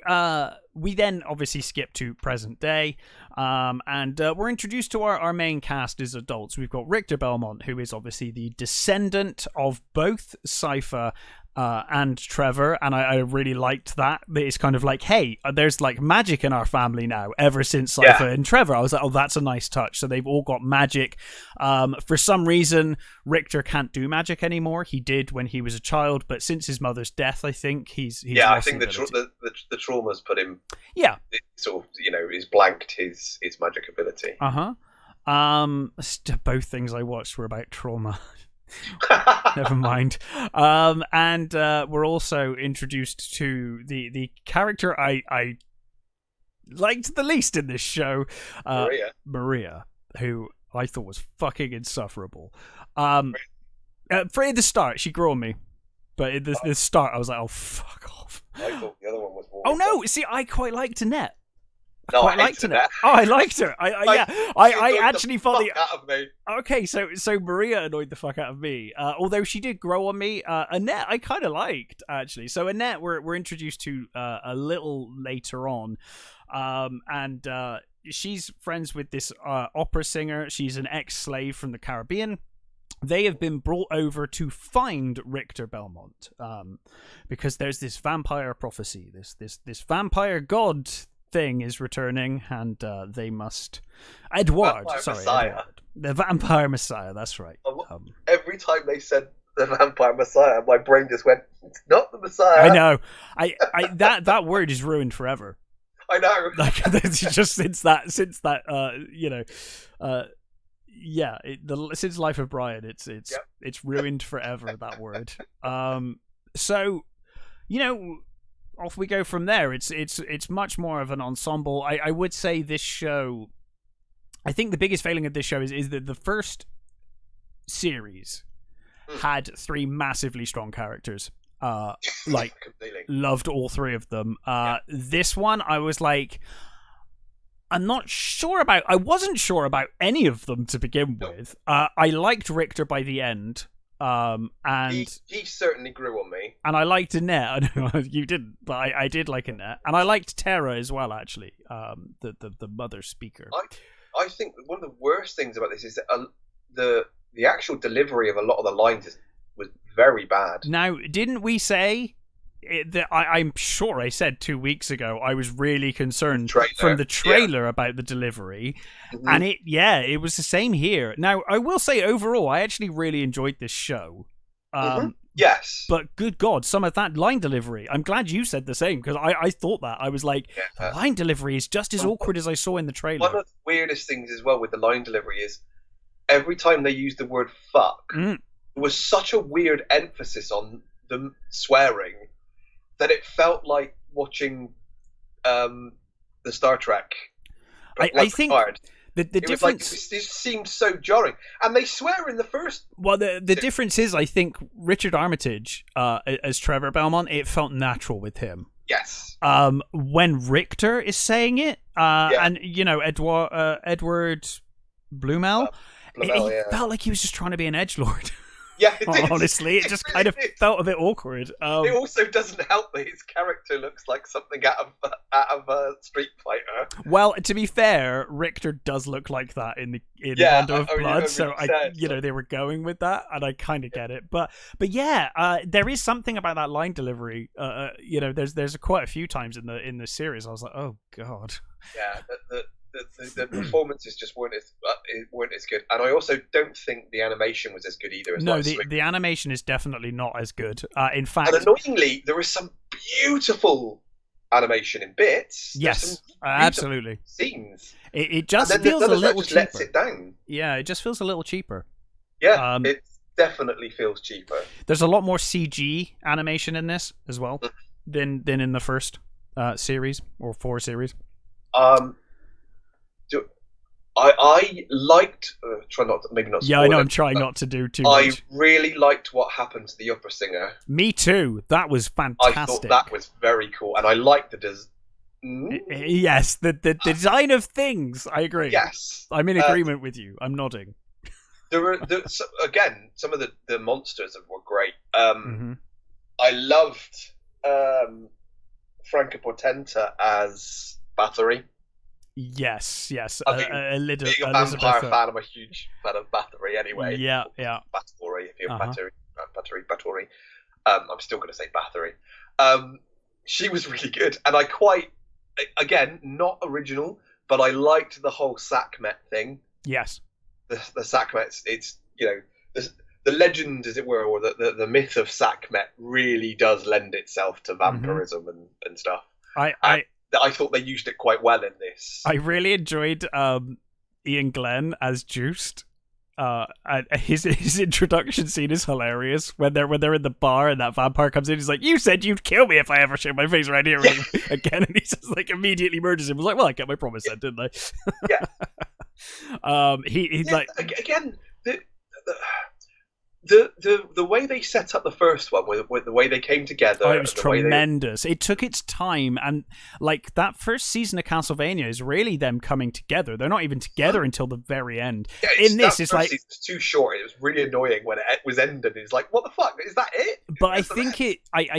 Speaker 1: we then obviously skip to present day, and we're introduced to our main cast as adults. We've got Richter Belmont, who is obviously the descendant of both Cypher and Trevor, and I really liked that. It's kind of like, hey, there's like magic in our family now, ever since Cypher and Trevor. I was like, oh, that's a nice touch. So they've all got magic. For some reason, Richter can't do magic anymore. He did when he was a child, but since his mother's death, I think he's
Speaker 2: I think the trauma's put him.
Speaker 1: Yeah,
Speaker 2: it sort of he's blanked his magic ability.
Speaker 1: Both things I watched were about trauma. Never mind. And we're also introduced to the character I liked the least in this show, Maria, who I thought was fucking insufferable. For the start, she grew on me, but at the start, I was like, oh, fuck off.
Speaker 2: I thought the other one was more.
Speaker 1: Oh no! See, I quite liked Annette.
Speaker 2: No, I liked Annette.
Speaker 1: Oh, I liked her. I actually thought
Speaker 2: out of me.
Speaker 1: Okay, so Maria annoyed the fuck out of me. Although she did grow on me. Annette, I kind of liked actually. So Annette, we're introduced to a little later on, and she's friends with this opera singer. She's an ex-slave from the Caribbean. They have been brought over to find Richter Belmont, because there's this vampire prophecy. This vampire god thing is returning, and they must Edward. The vampire messiah. That's right.
Speaker 2: Every time they said the vampire messiah, my brain just went, "It's not the messiah."
Speaker 1: I know. I that word is ruined forever.
Speaker 2: I know.
Speaker 1: Like it's just since that since Life of Brian, it's ruined forever, that word. So off we go from there. It's much more of an ensemble. I would say this show, I think the biggest failing of this show is that the first series had three massively strong characters. Loved all three of them. This one, I was like, I wasn't sure about any of them to begin with. I liked Richter by the end. And
Speaker 2: he certainly grew on me.
Speaker 1: And I liked Annette. I know you didn't, but I did like Annette. And I liked Terra as well, actually. The mother speaker.
Speaker 2: I think one of the worst things about this is that the actual delivery of a lot of the lines was very bad.
Speaker 1: Now, didn't we say I'm sure I said 2 weeks ago I was really concerned from the trailer about the delivery, and it was the same here. Now, I will say overall, I actually really enjoyed this show.
Speaker 2: Yes,
Speaker 1: but good God, some of that line delivery. I'm glad you said the same, because I thought that. I was like, the line delivery is just as awkward as I saw in the trailer.
Speaker 2: One of the weirdest things as well with the line delivery is every time they use the word fuck, there was such a weird emphasis on them swearing that it felt like watching the Star Trek.
Speaker 1: I think the difference...
Speaker 2: It seemed so jarring. And they swear in the first...
Speaker 1: Well, the difference is, I think, Richard Armitage, as Trevor Belmont, it felt natural with him.
Speaker 2: Yes.
Speaker 1: When Richter is saying it, and, Edward Blumel, it felt like he was just trying to be an edgelord.
Speaker 2: Yeah, it did.
Speaker 1: Honestly, it just kind of felt a bit awkward.
Speaker 2: It also doesn't help that his character looks like something out of Street Fighter.
Speaker 1: Well, to be fair, Richter does look like that in Rondo of Blood, so they were going with that, and I kind of get it. But yeah, there is something about that line delivery. There's quite a few times in the series I was like, oh god.
Speaker 2: Yeah, the performances just weren't as good, and I also don't think the animation was as good either.
Speaker 1: The animation is definitely not as good. In fact,
Speaker 2: and annoyingly, there is some beautiful animation in bits.
Speaker 1: Yes, absolutely.
Speaker 2: Scenes.
Speaker 1: It just feels a little cheaper.
Speaker 2: Lets it down.
Speaker 1: Yeah, it just feels a little cheaper.
Speaker 2: Yeah, it definitely feels cheaper.
Speaker 1: There's a lot more CG animation in this as well than in the first series or 4 series.
Speaker 2: I liked. Try not to, maybe not.
Speaker 1: Yeah, I know. I'm trying not to do too much.
Speaker 2: I really liked what happened to the opera singer.
Speaker 1: Me too. That was fantastic.
Speaker 2: I thought that was very cool, and I liked
Speaker 1: Yes, the design of things. I agree.
Speaker 2: Yes,
Speaker 1: I'm in agreement with you. I'm nodding.
Speaker 2: There were again some of the monsters were great. I loved Franca Potenta as Bathory.
Speaker 1: Yes.
Speaker 2: Being a vampire fan, I'm a huge fan of Bathory anyway.
Speaker 1: Yeah.
Speaker 2: Bathory, if you're Bathory. I'm still going to say Bathory. She was really good, and I quite, again, not original, but I liked the whole Sakhmet thing.
Speaker 1: Yes.
Speaker 2: The Sakhmet, it's, the legend, as it were, or the myth of Sakhmet really does lend itself to vampirism and stuff. I thought they used it quite well in this.
Speaker 1: I really enjoyed Ian Glenn as Juiced. And his introduction scene is hilarious when they're in the bar and that vampire comes in. He's like, "You said you'd kill me if I ever show my face around here again," and he just like immediately murders him. I was like, "Well, I get my promise then, didn't I?"
Speaker 2: Yeah.
Speaker 1: He's like
Speaker 2: again the way they set up the first one, with the way they came together.
Speaker 1: It was tremendous. It took its time, and like that first season of Castlevania is really them coming together. They're not even together until the very end.
Speaker 2: Yeah, it's like it's too short. It was really annoying when it was ended. It's like, what the fuck? Is that it?
Speaker 1: But I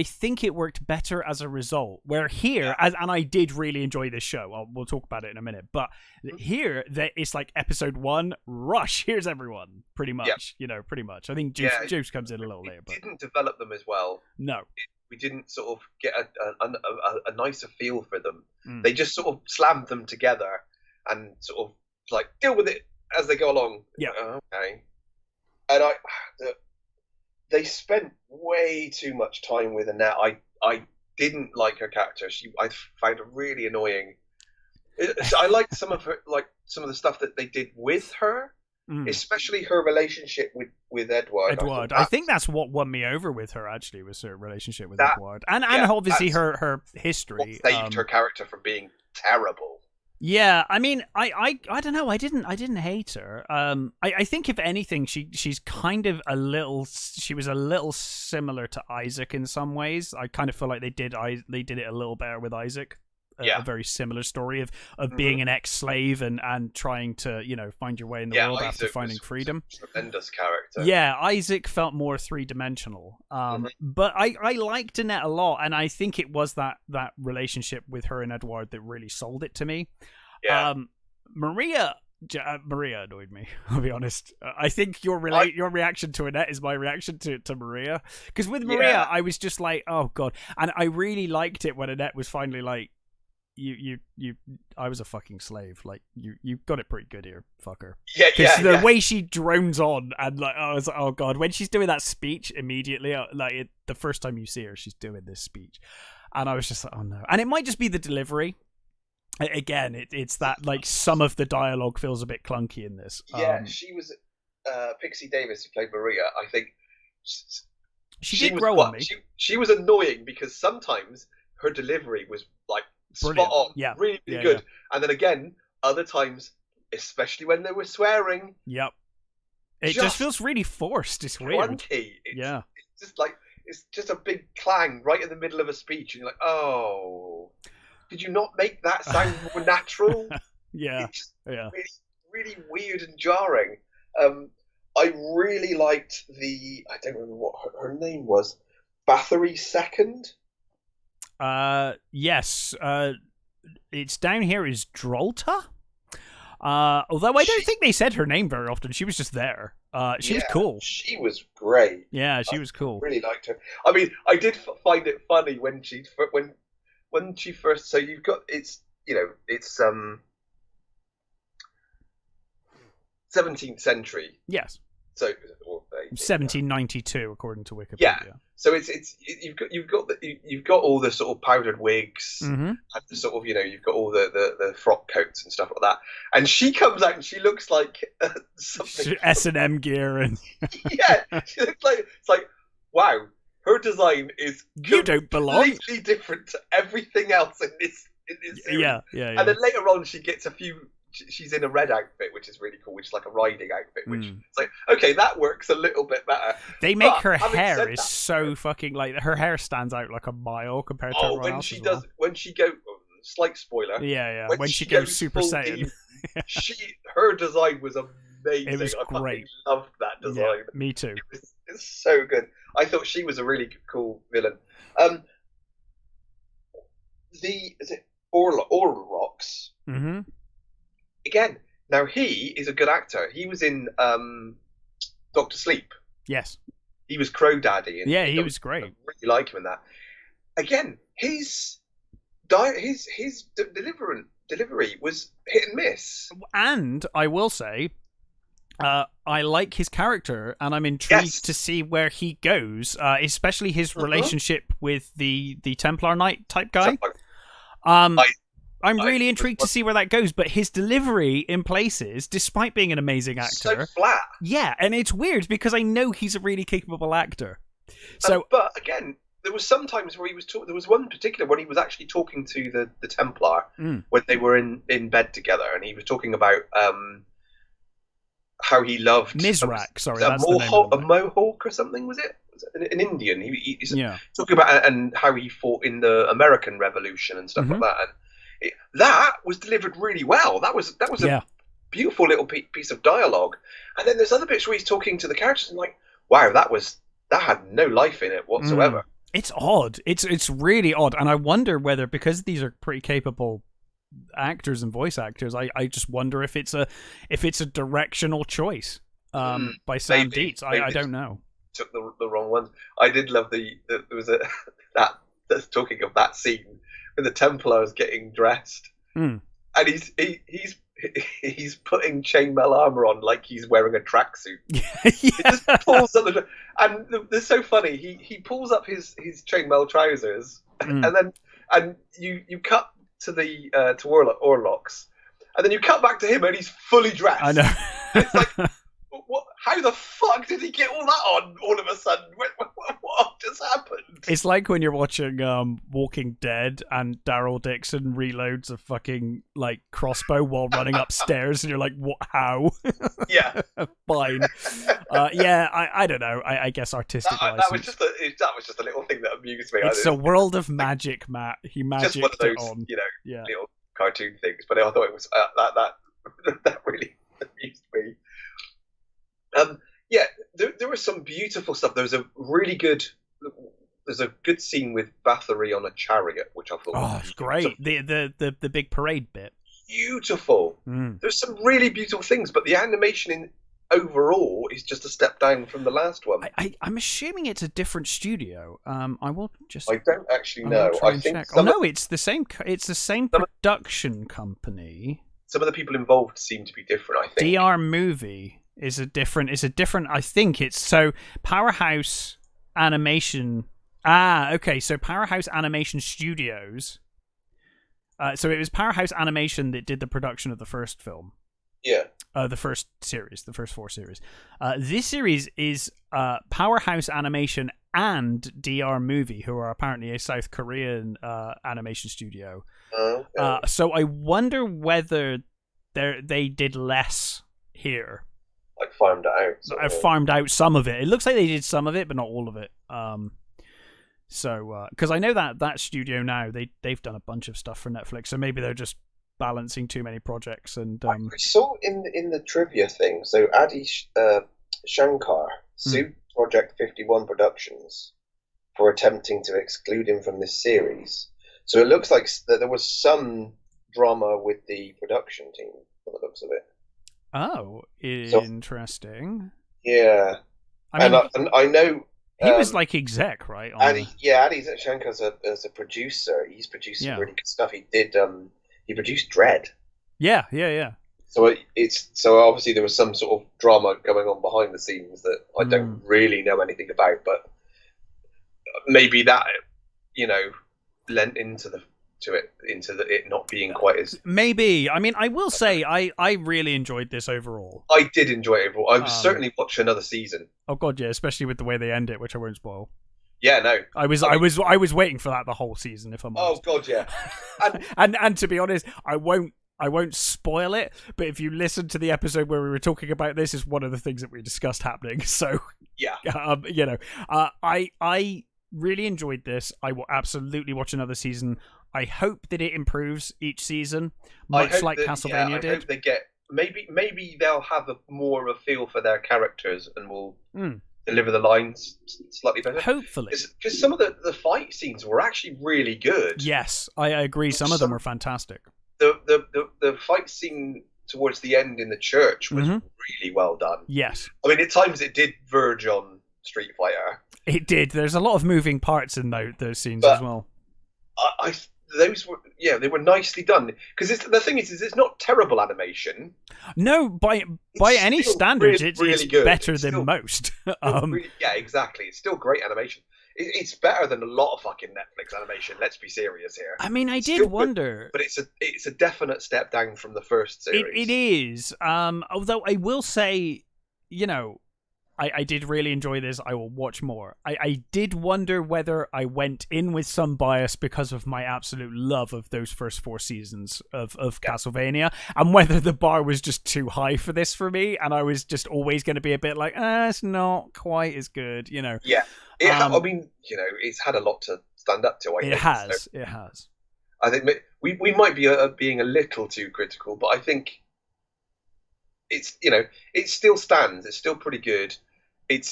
Speaker 1: think it worked better as a result. Where here, and I did really enjoy this show. We'll talk about it in a minute. But here, it's like episode 1, rush. Here's everyone, pretty much.
Speaker 2: Yep.
Speaker 1: Pretty much. I think Juice comes in a little later.
Speaker 2: But didn't develop them as well.
Speaker 1: No.
Speaker 2: We didn't sort of get a nicer feel for them. They just sort of slammed them together and sort of like deal with it as they go along.
Speaker 1: Yeah.
Speaker 2: Okay. And they spent way too much time with Annette. I didn't like her character. I found her really annoying. I liked some of the stuff that they did with her. Especially her relationship with Edward.
Speaker 1: I think that's what won me over with her, actually, was her relationship with Edward. And obviously her history.
Speaker 2: What saved her character from being terrible.
Speaker 1: Yeah, I mean, I don't know. I didn't hate her. I think if anything, she's kind of she was a little similar to Isaac in some ways. I kind of feel like they did it a little better with Isaac. A very similar story of being an ex-slave and trying to find your way in the world after finding freedom.
Speaker 2: Tremendous character.
Speaker 1: Yeah, Isaac felt more 3-dimensional. But I liked Annette a lot, and I think it was that relationship with her and Edward that really sold it to me.
Speaker 2: Yeah.
Speaker 1: Maria annoyed me, I'll be honest. I think your reaction to Annette is my reaction to Maria, because with Maria I was just like, oh god, and I really liked it when Annette was finally like, I was a fucking slave. Like you got it pretty good here, fucker.
Speaker 2: Yeah.
Speaker 1: The way she drones on, and like, I was like, oh god, when she's doing that speech immediately, the first time you see her, she's doing this speech, and I was just like, oh no. And it might just be the delivery. Again, it's that like some of the dialogue feels a bit clunky in this.
Speaker 2: Yeah, she was Pixie Davis, who played Maria. I think
Speaker 1: she did grow on me.
Speaker 2: She was annoying because sometimes her delivery was like spot on, really good. Yeah. And then again, other times, especially when they were swearing,
Speaker 1: it just feels really forced. It's weird.
Speaker 2: It's just like it's just a big clang right in the middle of a speech, and you're like, oh, did you not make that sound more natural?
Speaker 1: Really,
Speaker 2: really weird and jarring. I really liked I don't remember what her name was. Bathory Second?
Speaker 1: Yes. It's down here as Drolta. Although I don't think they said her name very often. She was just there. She was cool.
Speaker 2: She was great.
Speaker 1: Yeah, she was cool.
Speaker 2: Really liked her. I mean, I did find it funny when she first. So you've got it's 17th century.
Speaker 1: Yes.
Speaker 2: So
Speaker 1: 1792, according to Wikipedia.
Speaker 2: Yeah. So you've got all the sort of powdered wigs,
Speaker 1: Mm-hmm.
Speaker 2: and the sort of you've got all the frock coats and stuff like that. And she comes out and she looks like something
Speaker 1: S&M gear and
Speaker 2: yeah, she looks like it's like wow. Her design is
Speaker 1: you don't belong.
Speaker 2: Completely different to everything else in this series.
Speaker 1: Yeah.
Speaker 2: And then later on, she gets a few. She's in a red outfit, which is really cool, which is like a riding outfit, which it's like, okay, that works a little bit better.
Speaker 1: They make her hair is so fucking, like, her hair stands out like a mile compared to everyone else.
Speaker 2: When she goes, slight spoiler.
Speaker 1: Yeah. When she goes Super Saiyan.
Speaker 2: Her design was amazing.
Speaker 1: It was great.
Speaker 2: I loved that design.
Speaker 1: Yeah, me too.
Speaker 2: It's so good. I thought she was a really cool villain. Is it Orlox?
Speaker 1: Mm-hmm.
Speaker 2: Again, now he is a good actor. He was in Doctor Sleep.
Speaker 1: Yes.
Speaker 2: He was Crow Daddy.
Speaker 1: And he was great.
Speaker 2: I really like him in that. Again, his delivery was hit and miss.
Speaker 1: And I will say, I like his character, and I'm intrigued to see where he goes, especially his relationship with the Templar Knight type guy. I'm really intrigued to see where that goes, but his delivery in places, despite being an amazing actor,
Speaker 2: so flat.
Speaker 1: Yeah, and it's weird because I know he's a really capable actor. So,
Speaker 2: but again, there was some times where he was talking. There was one particular when he was actually talking to the Templar when they were in bed together, and he was talking about how he loved
Speaker 1: Mizrak. Sorry,
Speaker 2: that's a Mohawk or something. Was it an Indian? He's talking about and how he fought in the American Revolution and stuff like that. And that was delivered really well. That was a beautiful little piece of dialogue. And then there's other bits where he's talking to the characters and like, wow, that had no life in it whatsoever.
Speaker 1: It's odd. It's really odd, and I wonder whether, because these are pretty capable actors and voice actors, I just wonder if it's a directional choice by Sam Dietz. I don't know.
Speaker 2: Took the wrong ones. I did love there was that's talking of that scene when the Templars getting dressed, and he's putting chainmail armor on like he's wearing a tracksuit. He just pulls up and it's so funny. He pulls up his chainmail trousers, and you cut to the to Orlox, and then you cut back to him and he's fully dressed.
Speaker 1: I know.
Speaker 2: It's like, what? How the fuck did he get all that on all of a sudden? What just happened?
Speaker 1: It's like when you're watching Walking Dead and Daryl Dixon reloads a fucking like crossbow while running upstairs, and you're like, "What? How?"
Speaker 2: Yeah,
Speaker 1: fine. I don't know. I guess artistic license.
Speaker 2: That was just a little thing that amused me.
Speaker 1: It's a world of magic, Matt. He magicked
Speaker 2: just one of those,
Speaker 1: it on.
Speaker 2: Little cartoon things. But I thought it was that really amused me. There was some beautiful stuff. There's a good scene with Bathory on a chariot, which I thought was
Speaker 1: great. The big parade bit.
Speaker 2: Beautiful. There's some really beautiful things, but the animation in overall is just a step down from the last one.
Speaker 1: I'm assuming it's a different studio. I will just.
Speaker 2: I don't actually know. I think.
Speaker 1: It's the same. It's the same production company.
Speaker 2: Some of the people involved seem to be different. I think.
Speaker 1: TMMUDI is a different. I think it's so Powerhouse Animation. Okay. So Powerhouse Animation Studios. So it was Powerhouse Animation that did the production of the first film.
Speaker 2: Yeah.
Speaker 1: The first series, the first 4 series. This series is Powerhouse Animation and TMMUDI, who are apparently a South Korean animation studio.
Speaker 2: Okay.
Speaker 1: So I wonder whether they did less here.
Speaker 2: Like farmed it out.
Speaker 1: I've farmed out some of it. It looks like they did some of it, but not all of it. So because I know that studio now, they've done a bunch of stuff for Netflix, so maybe they're just balancing too many projects. And
Speaker 2: I saw in the trivia thing. So Adi Shankar sued Project 51 Productions for attempting to exclude him from this series. So it looks like that there was some drama with the production team, by the looks of it.
Speaker 1: Oh, interesting.
Speaker 2: So, yeah. I know
Speaker 1: he was like exec, right?
Speaker 2: Adi Shankar as a producer. He's produced some really good stuff. He did. He produced Dread.
Speaker 1: Yeah.
Speaker 2: So so obviously there was some sort of drama going on behind the scenes that I don't really know anything about, but maybe that lent into it not being quite as
Speaker 1: maybe. I mean, I will say I really enjoyed this overall.
Speaker 2: I did enjoy it overall. I would certainly watch another season.
Speaker 1: Oh god, yeah, especially with the way they end it, which I won't spoil.
Speaker 2: Yeah, no.
Speaker 1: I was waiting for that the whole season, if I'm honest.
Speaker 2: Oh god, yeah.
Speaker 1: And to be honest, I won't spoil it, but if you listen to the episode where we were talking about this, is one of the things that we discussed happening. So
Speaker 2: yeah,
Speaker 1: I really enjoyed this. I will absolutely watch another season. I hope that it improves each season, much like Castlevania did.
Speaker 2: I hope they get maybe they'll have more of a feel for their characters and will deliver the lines slightly better.
Speaker 1: Hopefully,
Speaker 2: because some of the fight scenes were actually really good.
Speaker 1: Yes, I agree. Some of them were fantastic.
Speaker 2: The fight scene towards the end in the church was really well done.
Speaker 1: Yes.
Speaker 2: I mean, at times it did verge on Street Fighter.
Speaker 1: It did. There's a lot of moving parts in those scenes as well.
Speaker 2: They were nicely done. Because the thing is it's not terrible animation.
Speaker 1: No, by any standards, it's good. Better than most.
Speaker 2: Yeah, exactly. It's still great animation. It's better than a lot of fucking Netflix animation. Let's be serious here.
Speaker 1: I mean, I did wonder,
Speaker 2: but it's a definite step down from the first series.
Speaker 1: It is. Although I will say, I did really enjoy this. I will watch more. I did wonder whether I went in with some bias because of my absolute love of those first 4 seasons of Castlevania, and whether the bar was just too high for this for me, and I was just always going to be a bit like, it's not quite as good,
Speaker 2: Yeah. I mean, it's had a lot to stand up to. I think.
Speaker 1: It has.
Speaker 2: I think we might be being a little too critical, but I think it's it still stands. It's still pretty good. It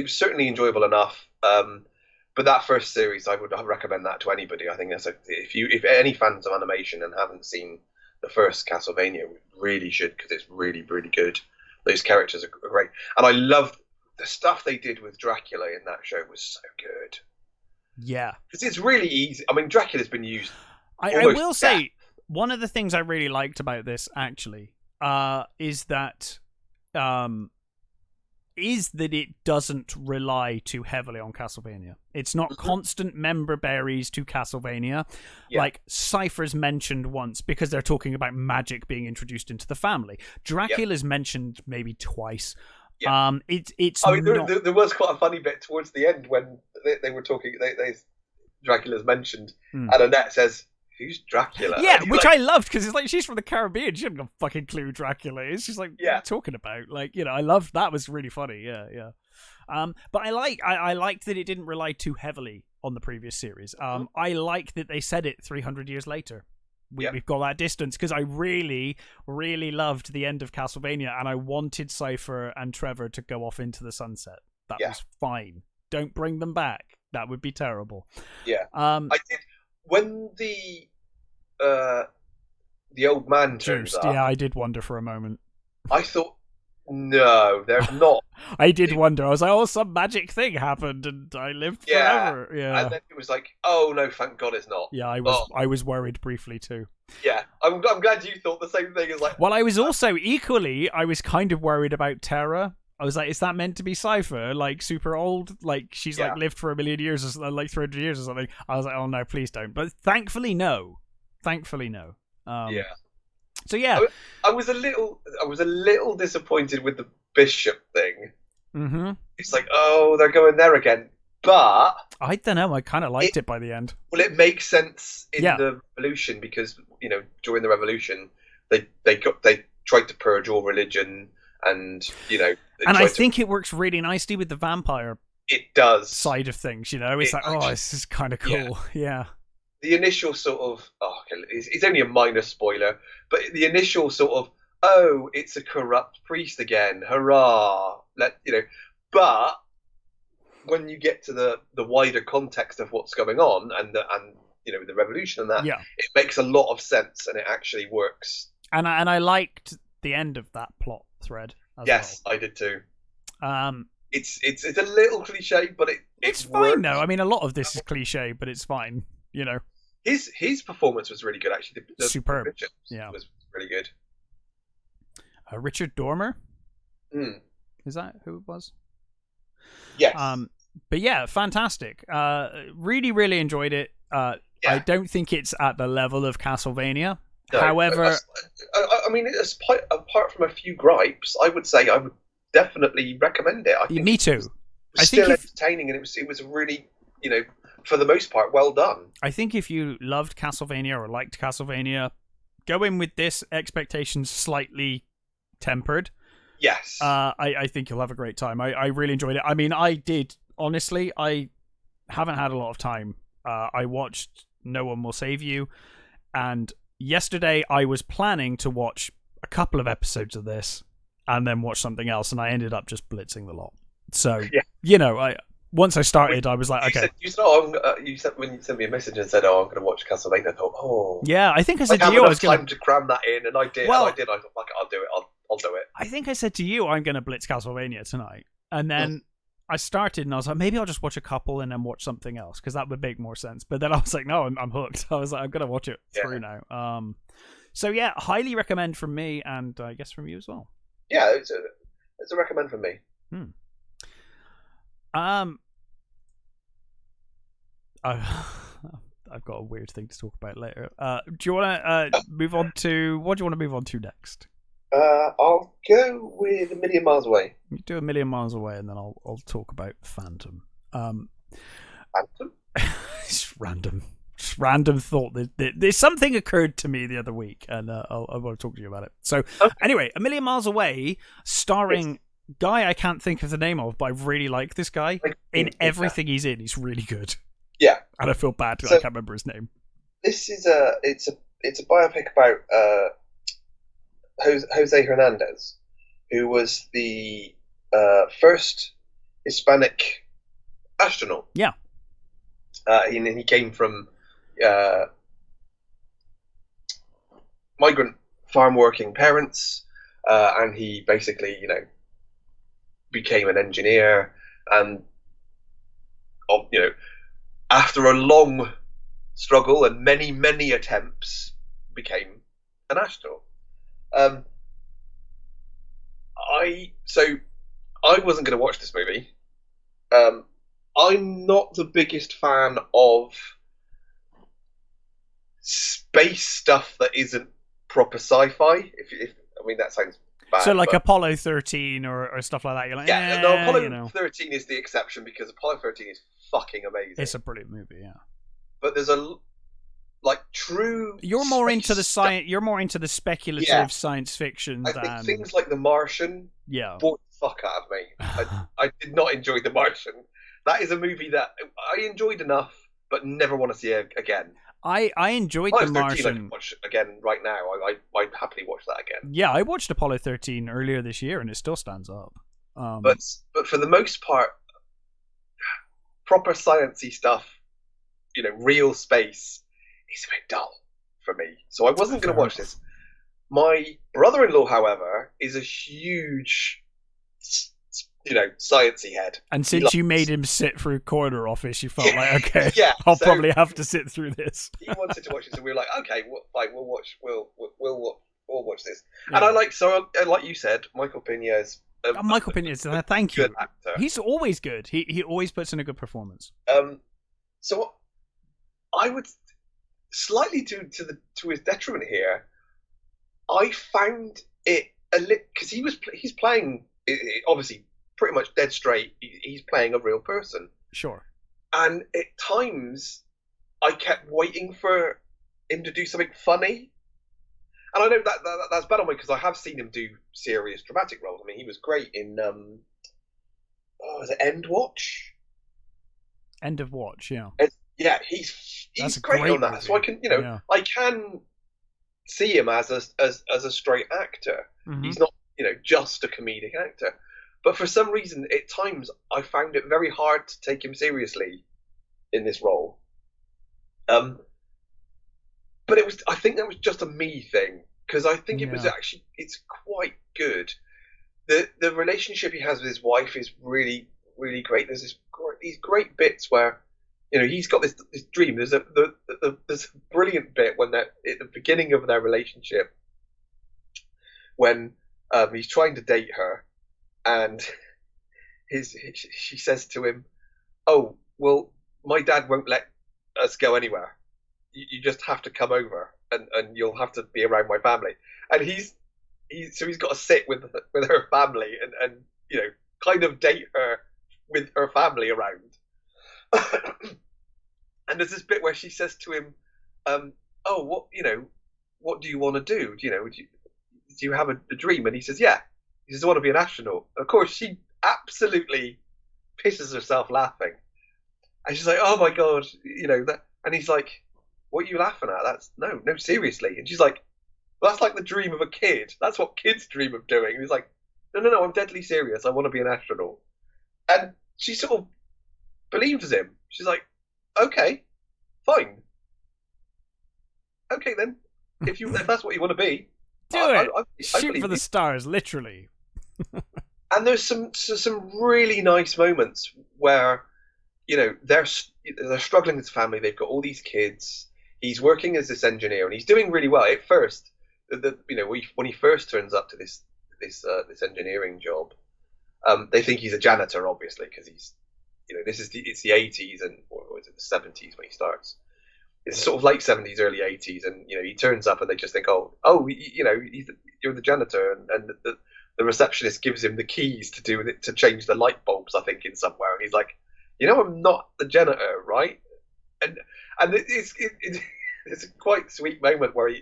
Speaker 2: was certainly enjoyable enough. But that first series, I would recommend that to anybody. I think if any fans of animation and haven't seen the first Castlevania, really should, because it's really, really good. Those characters are great, and I love the stuff they did with Dracula in that show was so good.
Speaker 1: Yeah,
Speaker 2: because it's really easy. I mean, Dracula's been used.
Speaker 1: I will say one of the things I really liked about this actually is that it doesn't rely too heavily on Castlevania. It's not constant member berries to Castlevania. Yeah. Like Cypher's mentioned once because they're talking about magic being introduced into the family. Dracula's mentioned maybe twice. Yeah.
Speaker 2: There was quite a funny bit towards the end when they were talking. Dracula's mentioned, and Annette says, "Who's Dracula?"
Speaker 1: Yeah, which I loved because it's like she's from the Caribbean. She hadn't got a fucking clue who Dracula is. She's like, "What are you talking about?" Like, I loved that. Was really funny. Yeah. But I liked that it didn't rely too heavily on the previous series. I like that they said it 300 years later. We've got that distance because I really, really loved the end of Castlevania, and I wanted Cypher and Trevor to go off into the sunset. That was fine. Don't bring them back. That would be terrible.
Speaker 2: Yeah. I did when the old man turns up.
Speaker 1: Yeah, I did wonder for a moment.
Speaker 2: I thought, no, there's not.
Speaker 1: I did wonder. I was like, some magic thing happened and I lived forever. Yeah.
Speaker 2: And then it was like, oh no, thank God it's not.
Speaker 1: Yeah, I was worried briefly too.
Speaker 2: Yeah, I'm glad you thought the same thing as like.
Speaker 1: Well, I was also I was kind of worried about Terra. I was like, is that meant to be Cypher? Like super old? Like she's like lived for 1,000,000 years or like 300 years or something. I was like, oh no, please don't. But thankfully no. Yeah. So yeah,
Speaker 2: I was a little disappointed with the bishop thing.
Speaker 1: Mm-hmm.
Speaker 2: It's like, oh, they're going there again. But
Speaker 1: I don't know. I kind of liked it by the end.
Speaker 2: Well, it makes sense in the revolution because during the revolution they tried to purge all religion and
Speaker 1: And I think it works really nicely with the vampire.
Speaker 2: It does
Speaker 1: side of things. It's like, this is kind of cool. Yeah.
Speaker 2: The initial sort of it's only a minor spoiler, but the initial sort of oh, it's a corrupt priest again, hurrah! But when you get to the wider context of what's going on and the revolution and that,
Speaker 1: Yeah.
Speaker 2: it makes a lot of sense and it actually works.
Speaker 1: And I liked the end of that plot thread as
Speaker 2: Yes,
Speaker 1: well.
Speaker 2: I did too.
Speaker 1: Um,
Speaker 2: it's a little cliche, but
Speaker 1: it's fine
Speaker 2: works.
Speaker 1: though. I mean, a lot of this is cliche, but it's fine. You know,
Speaker 2: his performance was really good actually. The
Speaker 1: superb.
Speaker 2: Richard
Speaker 1: Yeah,
Speaker 2: was really good.
Speaker 1: Richard Dormer.
Speaker 2: Mm.
Speaker 1: Is that who it was?
Speaker 2: Yes.
Speaker 1: But yeah, fantastic. Really, really enjoyed it.
Speaker 2: Yeah.
Speaker 1: I don't think it's at the level of Castlevania.
Speaker 2: No,
Speaker 1: However,
Speaker 2: I mean, apart from a few gripes, I would say I would definitely recommend it. I think
Speaker 1: me too.
Speaker 2: I think entertaining, and it was really, for the most part, well done.
Speaker 1: I think if you loved Castlevania or liked Castlevania, go in with this expectations slightly tempered.
Speaker 2: Yes.
Speaker 1: I think you'll have a great time. I really enjoyed it. I mean, I did. Honestly, I haven't had a lot of time. I watched No One Will Save You, and yesterday I was planning to watch a couple of episodes of this and then watch something else, and I ended up just blitzing the lot. So, once I started, I was like, okay.
Speaker 2: You said when you sent me a message and said, "Oh, I'm going to watch Castlevania," I thought, "Oh."
Speaker 1: Yeah, I think I said
Speaker 2: to
Speaker 1: you,
Speaker 2: I was going to cram that in, and I did.
Speaker 1: Well,
Speaker 2: I thought, "Fuck it, I'll do it. I'll do it."
Speaker 1: I think I said to you, I'm going to blitz Castlevania tonight, and then I started, and I was like, maybe I'll just watch a couple and then watch something else because that would make more sense. But then I was like, no, I'm hooked. I was like, I'm going to watch it through now. So yeah, highly recommend from me, and I guess from you as well.
Speaker 2: Yeah, it's a recommend from me.
Speaker 1: I've got a weird thing to talk about later. Do you want to move on to what do you want to move on to next?
Speaker 2: I'll go with A Million Miles Away.
Speaker 1: You do A Million Miles Away, and then I'll talk about Phantom.
Speaker 2: Phantom?
Speaker 1: It's random. Just random thought that there's something occurred to me the other week, and I want to talk to you about it. So anyway, A Million Miles Away, starring guy I can't think of the name of, but I really like this guy. In everything he's in, he's really good.
Speaker 2: Yeah,
Speaker 1: and I feel bad because I can't remember his name.
Speaker 2: This is it's a biopic about Jose Hernandez, who was the first Hispanic astronaut.
Speaker 1: Yeah,
Speaker 2: he came from migrant farm working parents, and he basically became an engineer, and after a long struggle and many attempts, became an astronaut. I wasn't going to watch this movie. I'm not the biggest fan of space stuff that isn't proper sci-fi. If I mean, that sounds bad.
Speaker 1: So like Apollo 13 or stuff like that. You're like,
Speaker 2: no, Apollo 13 is the exception because Apollo 13 is fucking amazing.
Speaker 1: It's a brilliant movie, yeah.
Speaker 2: But there's true.
Speaker 1: You're more into the science. You're more into the speculative science fiction.
Speaker 2: I think things like The Martian.
Speaker 1: Yeah.
Speaker 2: Bought the fuck out of me. I did not enjoy The Martian. That is a movie that I enjoyed enough, but never want to see again.
Speaker 1: I enjoyed The Martian.
Speaker 2: I could watch again right now. I'd happily watch that again.
Speaker 1: Yeah, I watched Apollo 13 earlier this year, and it still stands up.
Speaker 2: But for the most part, proper sciencey stuff, real space, is a bit dull for me. So I wasn't going to watch this. My brother-in-law, however, is a huge, sciencey head.
Speaker 1: And since you made him sit through Corner Office, you felt like, okay, I'll
Speaker 2: so
Speaker 1: probably have to sit through this.
Speaker 2: He wanted to watch this, and we were like, okay, fine, we'll watch this. Yeah. And like you said, Michael Pena is.
Speaker 1: Michael Pena is. Thank you.
Speaker 2: Actor.
Speaker 1: He's always good. He always puts in a good performance.
Speaker 2: So I would slightly to his detriment here. I found it a little because he's playing obviously pretty much dead straight. He's playing a real person.
Speaker 1: Sure. And
Speaker 2: at times, I kept waiting for him to do something funny. And I know that's bad on me because I have seen him do serious dramatic roles. I mean, he was great in was it End Watch?
Speaker 1: End of Watch, yeah.
Speaker 2: Yeah, he's great on that. Movie. So I can, I can see him as a straight actor.
Speaker 1: Mm-hmm.
Speaker 2: He's not, just a comedic actor. But for some reason, at times, I found it very hard to take him seriously in this role. But I think that was just a me thing, because I think it's quite good. The relationship he has with his wife is really, really great. There's these great bits where, he's got this dream. There's a brilliant bit when they're at the beginning of their relationship, when he's trying to date her, and she says to him, "Oh, well, my dad won't let us go anywhere. You just have to come over, and you'll have to be around my family." And he's got to sit with her family and kind of date her with her family around. And there's this bit where she says to him, "Oh, what do you want to do? Do you have a dream?" And he says, "Yeah." He says, "I want to be an astronaut." Of course, she absolutely pisses herself laughing, and she's like, "Oh my god, that." And he's like, "What are you laughing at? That's no, seriously." And she's like, "Well, that's like the dream of a kid. That's what kids dream of doing." And he's like, No, I'm deadly serious. I want to be an astronaut." And she sort of believes him. She's like, "Okay, fine. Okay then, if that's what you want to be,
Speaker 1: do it.
Speaker 2: I
Speaker 1: Shoot for the stars, literally."
Speaker 2: And there's some really nice moments where, they're struggling as a family. They've got all these kids. He's working as this engineer, and he's doing really well at first. When he first turns up to this engineering job, they think he's a janitor, obviously, because he's, it's the 80s, and or is it the 70s when he starts? It's sort of late 70s, early 80s, and he turns up, and they just think, you're the janitor, and the receptionist gives him the keys to change the light bulbs, I think, in somewhere, and he's like, "I'm not the janitor, right?" And it's a quite sweet moment where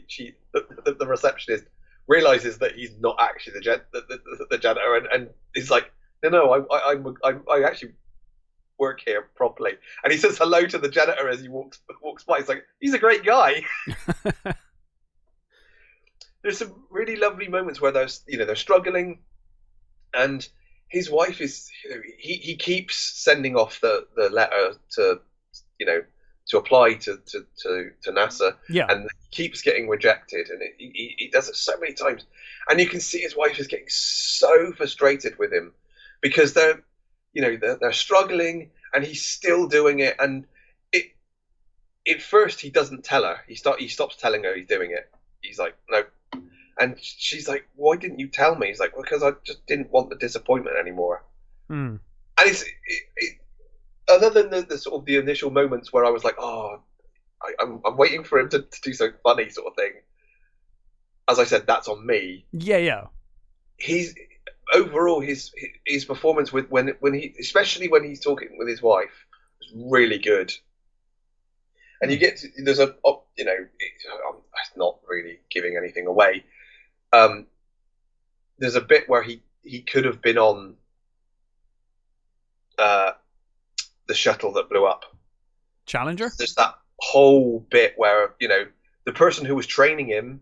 Speaker 2: the receptionist realizes that he's not actually the janitor, and he's like, "No, I actually work here properly." And he says hello to the janitor as he walks by. He's like, he's a great guy. There's some really lovely moments where they're struggling, and his wife is, he keeps sending off the letter to apply to NASA, and keeps getting rejected, and he does it so many times, and you can see his wife is getting so frustrated with him because they're struggling, and he's still doing it, and at first he doesn't tell her. He stops telling her he's doing it. He's like, "No." And she's like, "Why didn't you tell me?" He's like, "Because I just didn't want the disappointment anymore." And it's other than the sort of the initial moments where I was like, "Oh, I'm waiting for him to do something funny," sort of thing. As I said, that's on me.
Speaker 1: Yeah.
Speaker 2: He's overall his performance especially when he's talking with his wife, is really good. And you get there's a it's not really giving anything away. There's a bit where he could have been on the shuttle that blew up.
Speaker 1: Challenger?
Speaker 2: There's that whole bit where, the person who was training him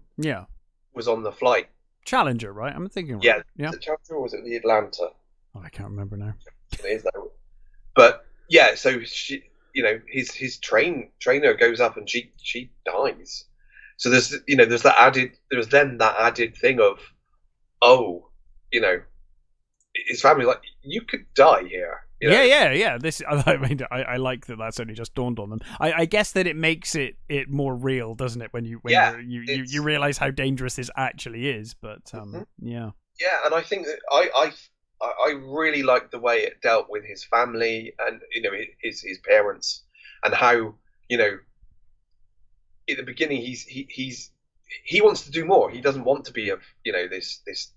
Speaker 2: was on the flight.
Speaker 1: Challenger, right? I'm thinking right.
Speaker 2: Yeah. The Challenger, or was it the Atlanta?
Speaker 1: Oh, I can't remember now.
Speaker 2: It is though. But yeah, so she, his trainer goes up and she dies. So there's that added thing of, his family's like, you could die here.
Speaker 1: Yeah. This, I mean, I like that. That's only just dawned on them. I guess that it makes it more real, doesn't it? When you realize how dangerous this actually is. But yeah,
Speaker 2: and I think that I really liked the way it dealt with his family and his parents, and how at the beginning he wants to do more. He doesn't want to be this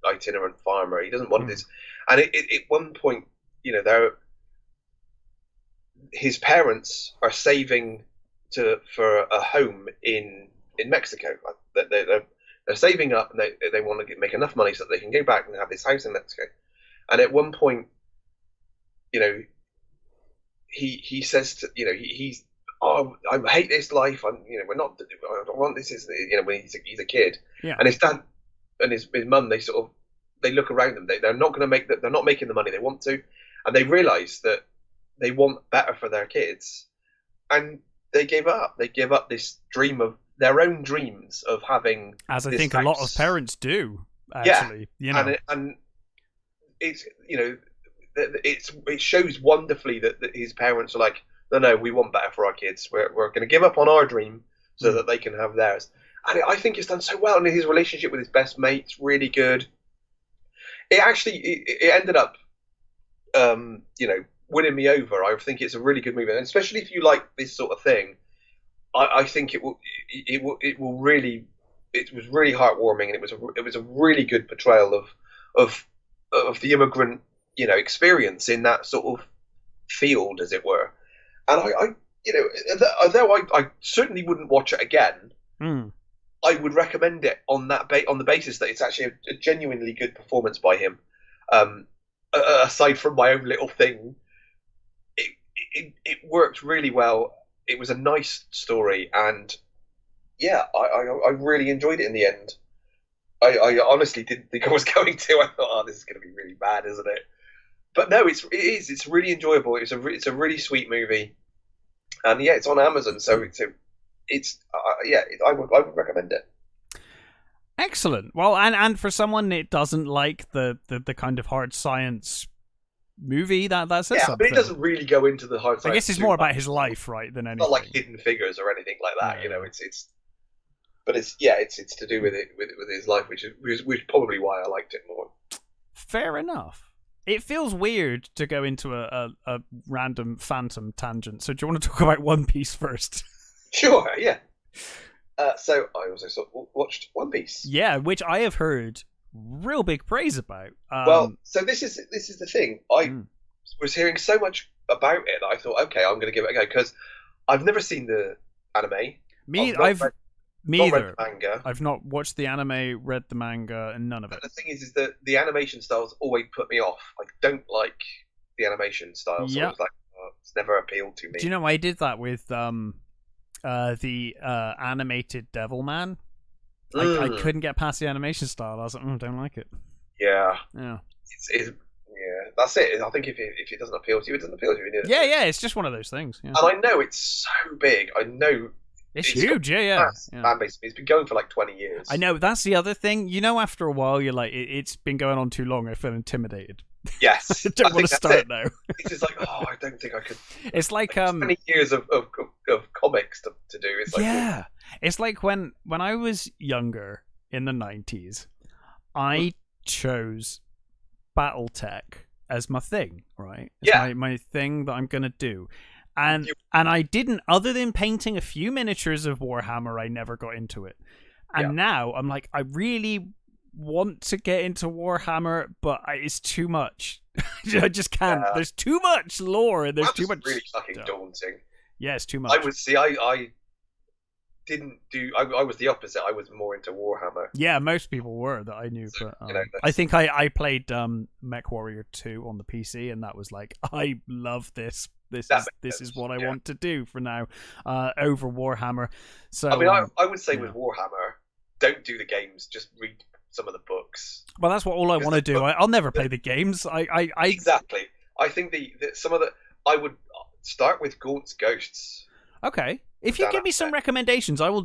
Speaker 2: itinerant farmer. He doesn't want this. And at one point, his parents are saving for a home in Mexico. They're saving up, and they want to make enough money so that they can go back and have this house in Mexico. And at one point, he says to, he's oh, I hate this life. We're not. I don't want this. Is when he's a kid,
Speaker 1: Yeah.
Speaker 2: and his dad and his mum, they look around them. They're not going to make that. They're not making the money they want to, and they realise that they want better for their kids, and they give up. They give up this dream of their own dreams of having.
Speaker 1: As I
Speaker 2: this
Speaker 1: think
Speaker 2: house.
Speaker 1: a lot of parents do. Actually,
Speaker 2: and it's it shows wonderfully that his parents are like, no, we want better for our kids. We're going to give up on our dream so that they can have theirs. And I think it's done so well. And his relationship with his best mate's really good. It actually it ended up, winning me over. I think it's a really good movie, and especially if you like this sort of thing, I think it will really. It was really heartwarming, and it was a really good portrayal of the immigrant experience in that sort of field, as it were. And although I certainly wouldn't watch it again, I would recommend it on the basis that it's actually a genuinely good performance by him. Aside from my own little thing, it worked really well. It was a nice story, and yeah, I really enjoyed it in the end. I honestly didn't think I was going to. I thought, oh, this is going to be really bad, isn't it? But no, it is. It's really enjoyable. It's a really sweet movie, and yeah, it's on Amazon, so I would recommend it.
Speaker 1: Excellent. Well, and for someone that doesn't like the kind of hard science movie, that says something.
Speaker 2: But it doesn't really go into the hard science.
Speaker 1: I guess it's more about his life, right, than anything.
Speaker 2: Not like Hidden Figures or anything like that. No. But it's to do with his life, which probably why I liked it more.
Speaker 1: Fair enough. It feels weird to go into a random phantom tangent. So do you want to talk about One Piece first?
Speaker 2: Sure, yeah. So I also watched One Piece.
Speaker 1: Yeah, which I have heard real big praise about.
Speaker 2: Well, so this is the thing. I was hearing so much about it that I thought, okay, I'm going to give it a go, because I've never seen the anime.
Speaker 1: Me either.
Speaker 2: Read the manga.
Speaker 1: I've not watched the anime, read the manga, and none of it.
Speaker 2: But the thing is that the animation styles always put me off. I don't like the animation style. So it's like, it's never appealed to me.
Speaker 1: Do you know I did that with the animated Devilman? I couldn't get past the animation style. I was like, I don't like it.
Speaker 2: Yeah.
Speaker 1: Yeah.
Speaker 2: That's it. I think if it doesn't appeal to you, it doesn't appeal to you.
Speaker 1: Yeah, it's just one of those things. Yeah.
Speaker 2: And I know it's so big. I know
Speaker 1: it's huge. Yeah.
Speaker 2: Fan base. It's been going for like 20 years.
Speaker 1: I know. That's the other thing. After a while, you're like, it's been going on too long. I feel intimidated.
Speaker 2: Yes.
Speaker 1: I don't want to start now.
Speaker 2: It's just like, I don't think I could.
Speaker 1: It's like
Speaker 2: 20 years of comics to do. It's like,
Speaker 1: it's like when I was younger in the 90s, I chose BattleTech as my thing, right? It's my thing that I'm gonna do. And I didn't, other than painting a few miniatures of Warhammer, I never got into it. And now I'm like, I really want to get into Warhammer, but it's too much. I just can't. There's too much lore, and there's too much.
Speaker 2: Really fucking daunting.
Speaker 1: Yeah, it's too much.
Speaker 2: I would see. I didn't do. I was the opposite. I was more into Warhammer.
Speaker 1: Yeah, most people were that I knew, but I think I played MechWarrior 2 on the PC, and that was like, I love this. This is what I want to do for now over Warhammer. So
Speaker 2: I mean, I would say with Warhammer, don't do the games. Just read some of the books.
Speaker 1: Well, that's all I want to do. I'll never play the games. I
Speaker 2: exactly. I think I would start with Gaunt's Ghosts.
Speaker 1: Okay. If you give me some recommendations, I will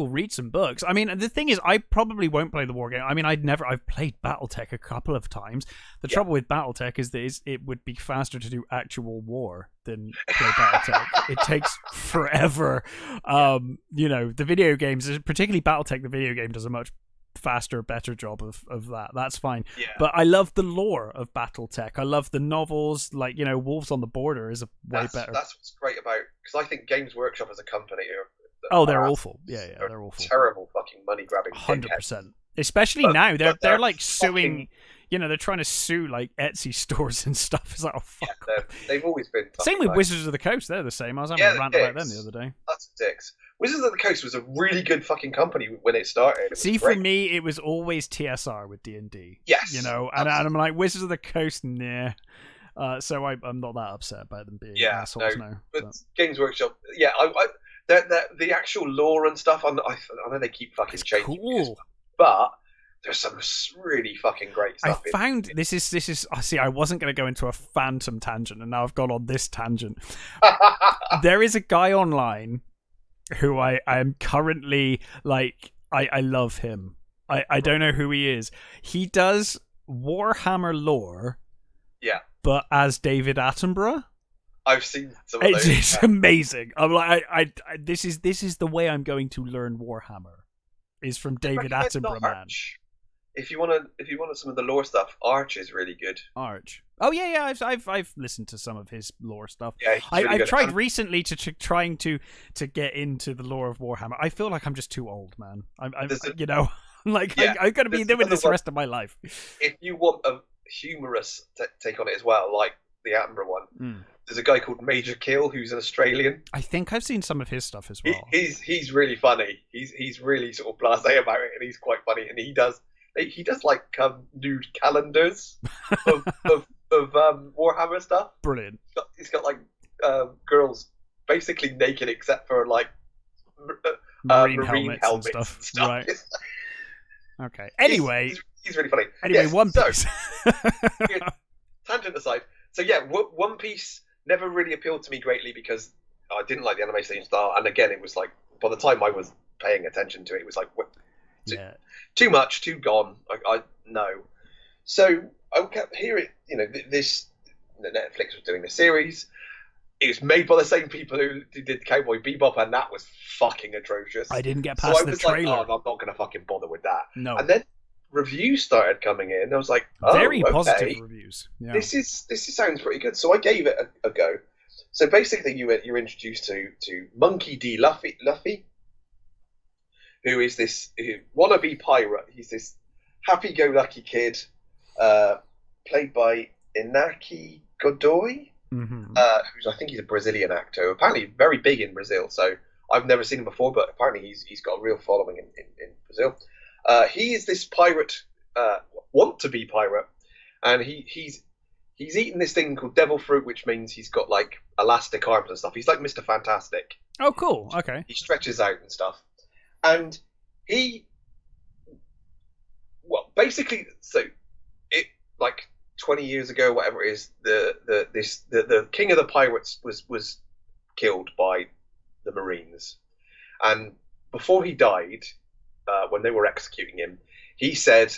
Speaker 1: read some books. I mean, the thing is, I probably won't play the war game. I mean, I've played BattleTech a couple of times. The trouble with BattleTech is that it would be faster to do actual war than play BattleTech. It takes forever. The video games, particularly BattleTech, the video game does a much faster, better job of that. That's fine.
Speaker 2: Yeah.
Speaker 1: But I love the lore of BattleTech. I love the novels. Like, Wolves on the Border is
Speaker 2: That's what's great about, because I think Games Workshop as a company
Speaker 1: they're awful. Yeah, they're awful.
Speaker 2: Terrible fucking money grabbing.
Speaker 1: 100%. Especially now, they're like suing. They're trying to sue like Etsy stores and stuff. It's like, oh fuck.
Speaker 2: Yeah, they've always been.
Speaker 1: Same with Wizards of the Coast. They're the same. I was having a rant about them the other day.
Speaker 2: That's dicks. Wizards of the Coast was a really good fucking company when it started.
Speaker 1: See, for me, it was always TSR with D&D.
Speaker 2: Yes.
Speaker 1: And I'm like, Wizards of the Coast, nah. So I'm not that upset about them being
Speaker 2: Yeah,
Speaker 1: assholes
Speaker 2: no,
Speaker 1: now.
Speaker 2: but Games Workshop, yeah, the actual lore and stuff, I know they keep fucking
Speaker 1: It's
Speaker 2: changing
Speaker 1: cool.
Speaker 2: it, but there's some really fucking great
Speaker 1: I
Speaker 2: stuff.
Speaker 1: found this is. I see. I wasn't going to go into a phantom tangent, and now I've gone on this tangent. There is a guy online who I am currently like. I love him. I don't know who he is. He does Warhammer lore.
Speaker 2: Yeah.
Speaker 1: But as David Attenborough.
Speaker 2: I've seen some of those.
Speaker 1: It's amazing. I'm like, this is the way I'm going to learn Warhammer, is from David Attenborough, man.
Speaker 2: If you want some of the lore stuff, Arch is really good.
Speaker 1: Arch. Oh yeah. I've listened to some of his lore stuff.
Speaker 2: Yeah,
Speaker 1: I've tried recently trying to get into the lore of Warhammer. I feel like I'm just too old, man. I'm I'm going to be doing this the rest of my life.
Speaker 2: If you want a humorous take on it as well, like the Attenborough one, there's a guy called Major Kill who's an Australian.
Speaker 1: I think I've seen some of his stuff as well.
Speaker 2: He's really funny. He's really sort of blasé about it, and he's quite funny. And he does like nude calendars of Warhammer stuff.
Speaker 1: Brilliant.
Speaker 2: He's got like girls basically naked except for like
Speaker 1: marine helmets and stuff. Right. Okay. Anyway,
Speaker 2: he's really funny.
Speaker 1: Anyway, yes, One Piece.
Speaker 2: So, tangent aside, so yeah, One Piece never really appealed to me greatly because I didn't like the animation style, and again, it was like by the time I was paying attention to it, it was like too much, too gone. I no. So I kept hearing, Netflix was doing the series. It was made by the same people who did Cowboy Bebop, and that was fucking atrocious.
Speaker 1: I didn't get past the trailer.
Speaker 2: Like, I'm not going to fucking bother with that.
Speaker 1: No.
Speaker 2: And then reviews started coming in. I was like,
Speaker 1: very positive reviews. Yeah.
Speaker 2: This sounds pretty good. So I gave it a go. So basically, you're introduced to Monkey D. Luffy, who is this wannabe pirate. He's this happy-go-lucky kid, played by Inaki Godoy.
Speaker 1: Mm-hmm.
Speaker 2: Who's I think he's a Brazilian actor, apparently very big in Brazil. So I've never seen him before, but apparently he's got a real following in Brazil. He is this pirate, want to be pirate, and he's eaten this thing called devil fruit, which means he's got like elastic arms and stuff. He's like Mr. Fantastic.
Speaker 1: Oh, cool. Okay.
Speaker 2: He stretches out and stuff, and basically, so it like 20 years ago, whatever it is, the king of the pirates was killed by the Marines, and before he died, when they were executing him, he said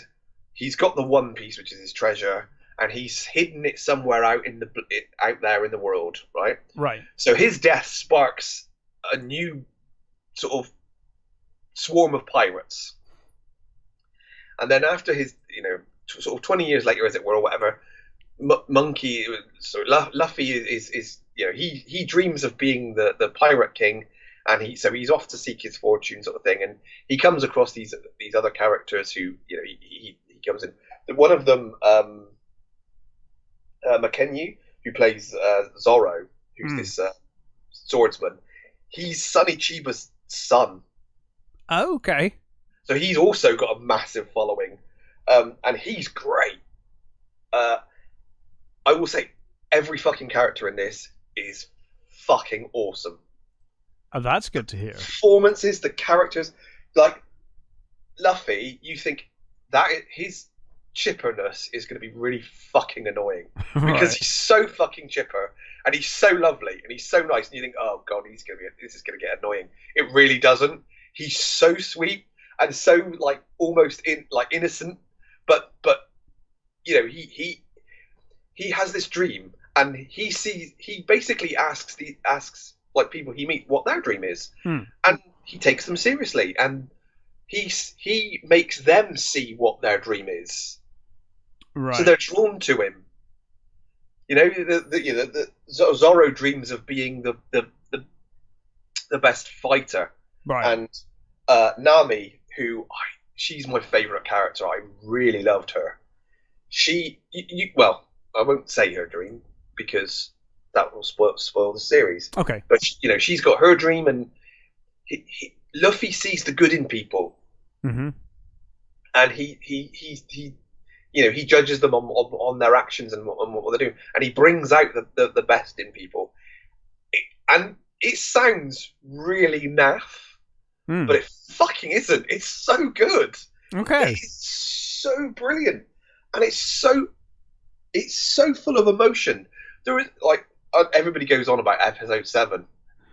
Speaker 2: he's got the One Piece, which is his treasure, and he's hidden it somewhere out there in the world, right?
Speaker 1: Right.
Speaker 2: So his death sparks a new sort of swarm of pirates, and then after his, sort of 20 years later, as it were, or whatever, Monkey, so Luffy is he dreams of being the pirate king, and he's off to seek his fortune, sort of thing, and he comes across these other characters who he comes in. One of them, Makenyu, who plays Zoro, who's this swordsman. He's Sonny Chiba's son.
Speaker 1: Oh, okay.
Speaker 2: So he's also got a massive following. And he's great. I will say every fucking character in this is fucking awesome.
Speaker 1: Oh, that's good to hear.
Speaker 2: Performances, the characters, like Luffy, you think that his chipperness is going to be really fucking annoying because he's so fucking chipper and he's so lovely and he's so nice, and you think, oh god, this is going to get annoying. It really doesn't. He's so sweet and so like almost innocent. But he has this dream, and he basically asks like people he meets what their dream is, and he takes them seriously, and he makes them see what their dream is,
Speaker 1: right? So
Speaker 2: they're drawn to him. Zoro dreams of being the best fighter,
Speaker 1: right?
Speaker 2: And Nami, who she's my favourite character. I really loved her. Well, I won't say her dream because that will spoil the series.
Speaker 1: Okay.
Speaker 2: But she's got her dream, and Luffy sees the good in people,
Speaker 1: mm-hmm.
Speaker 2: and he he judges them on their actions and what they're doing, and he brings out the best in people. And it sounds really naff, but it fucking isn't. It's so good.
Speaker 1: Okay.
Speaker 2: It's so brilliant, and it's so full of emotion. There is everybody goes on about episode 7.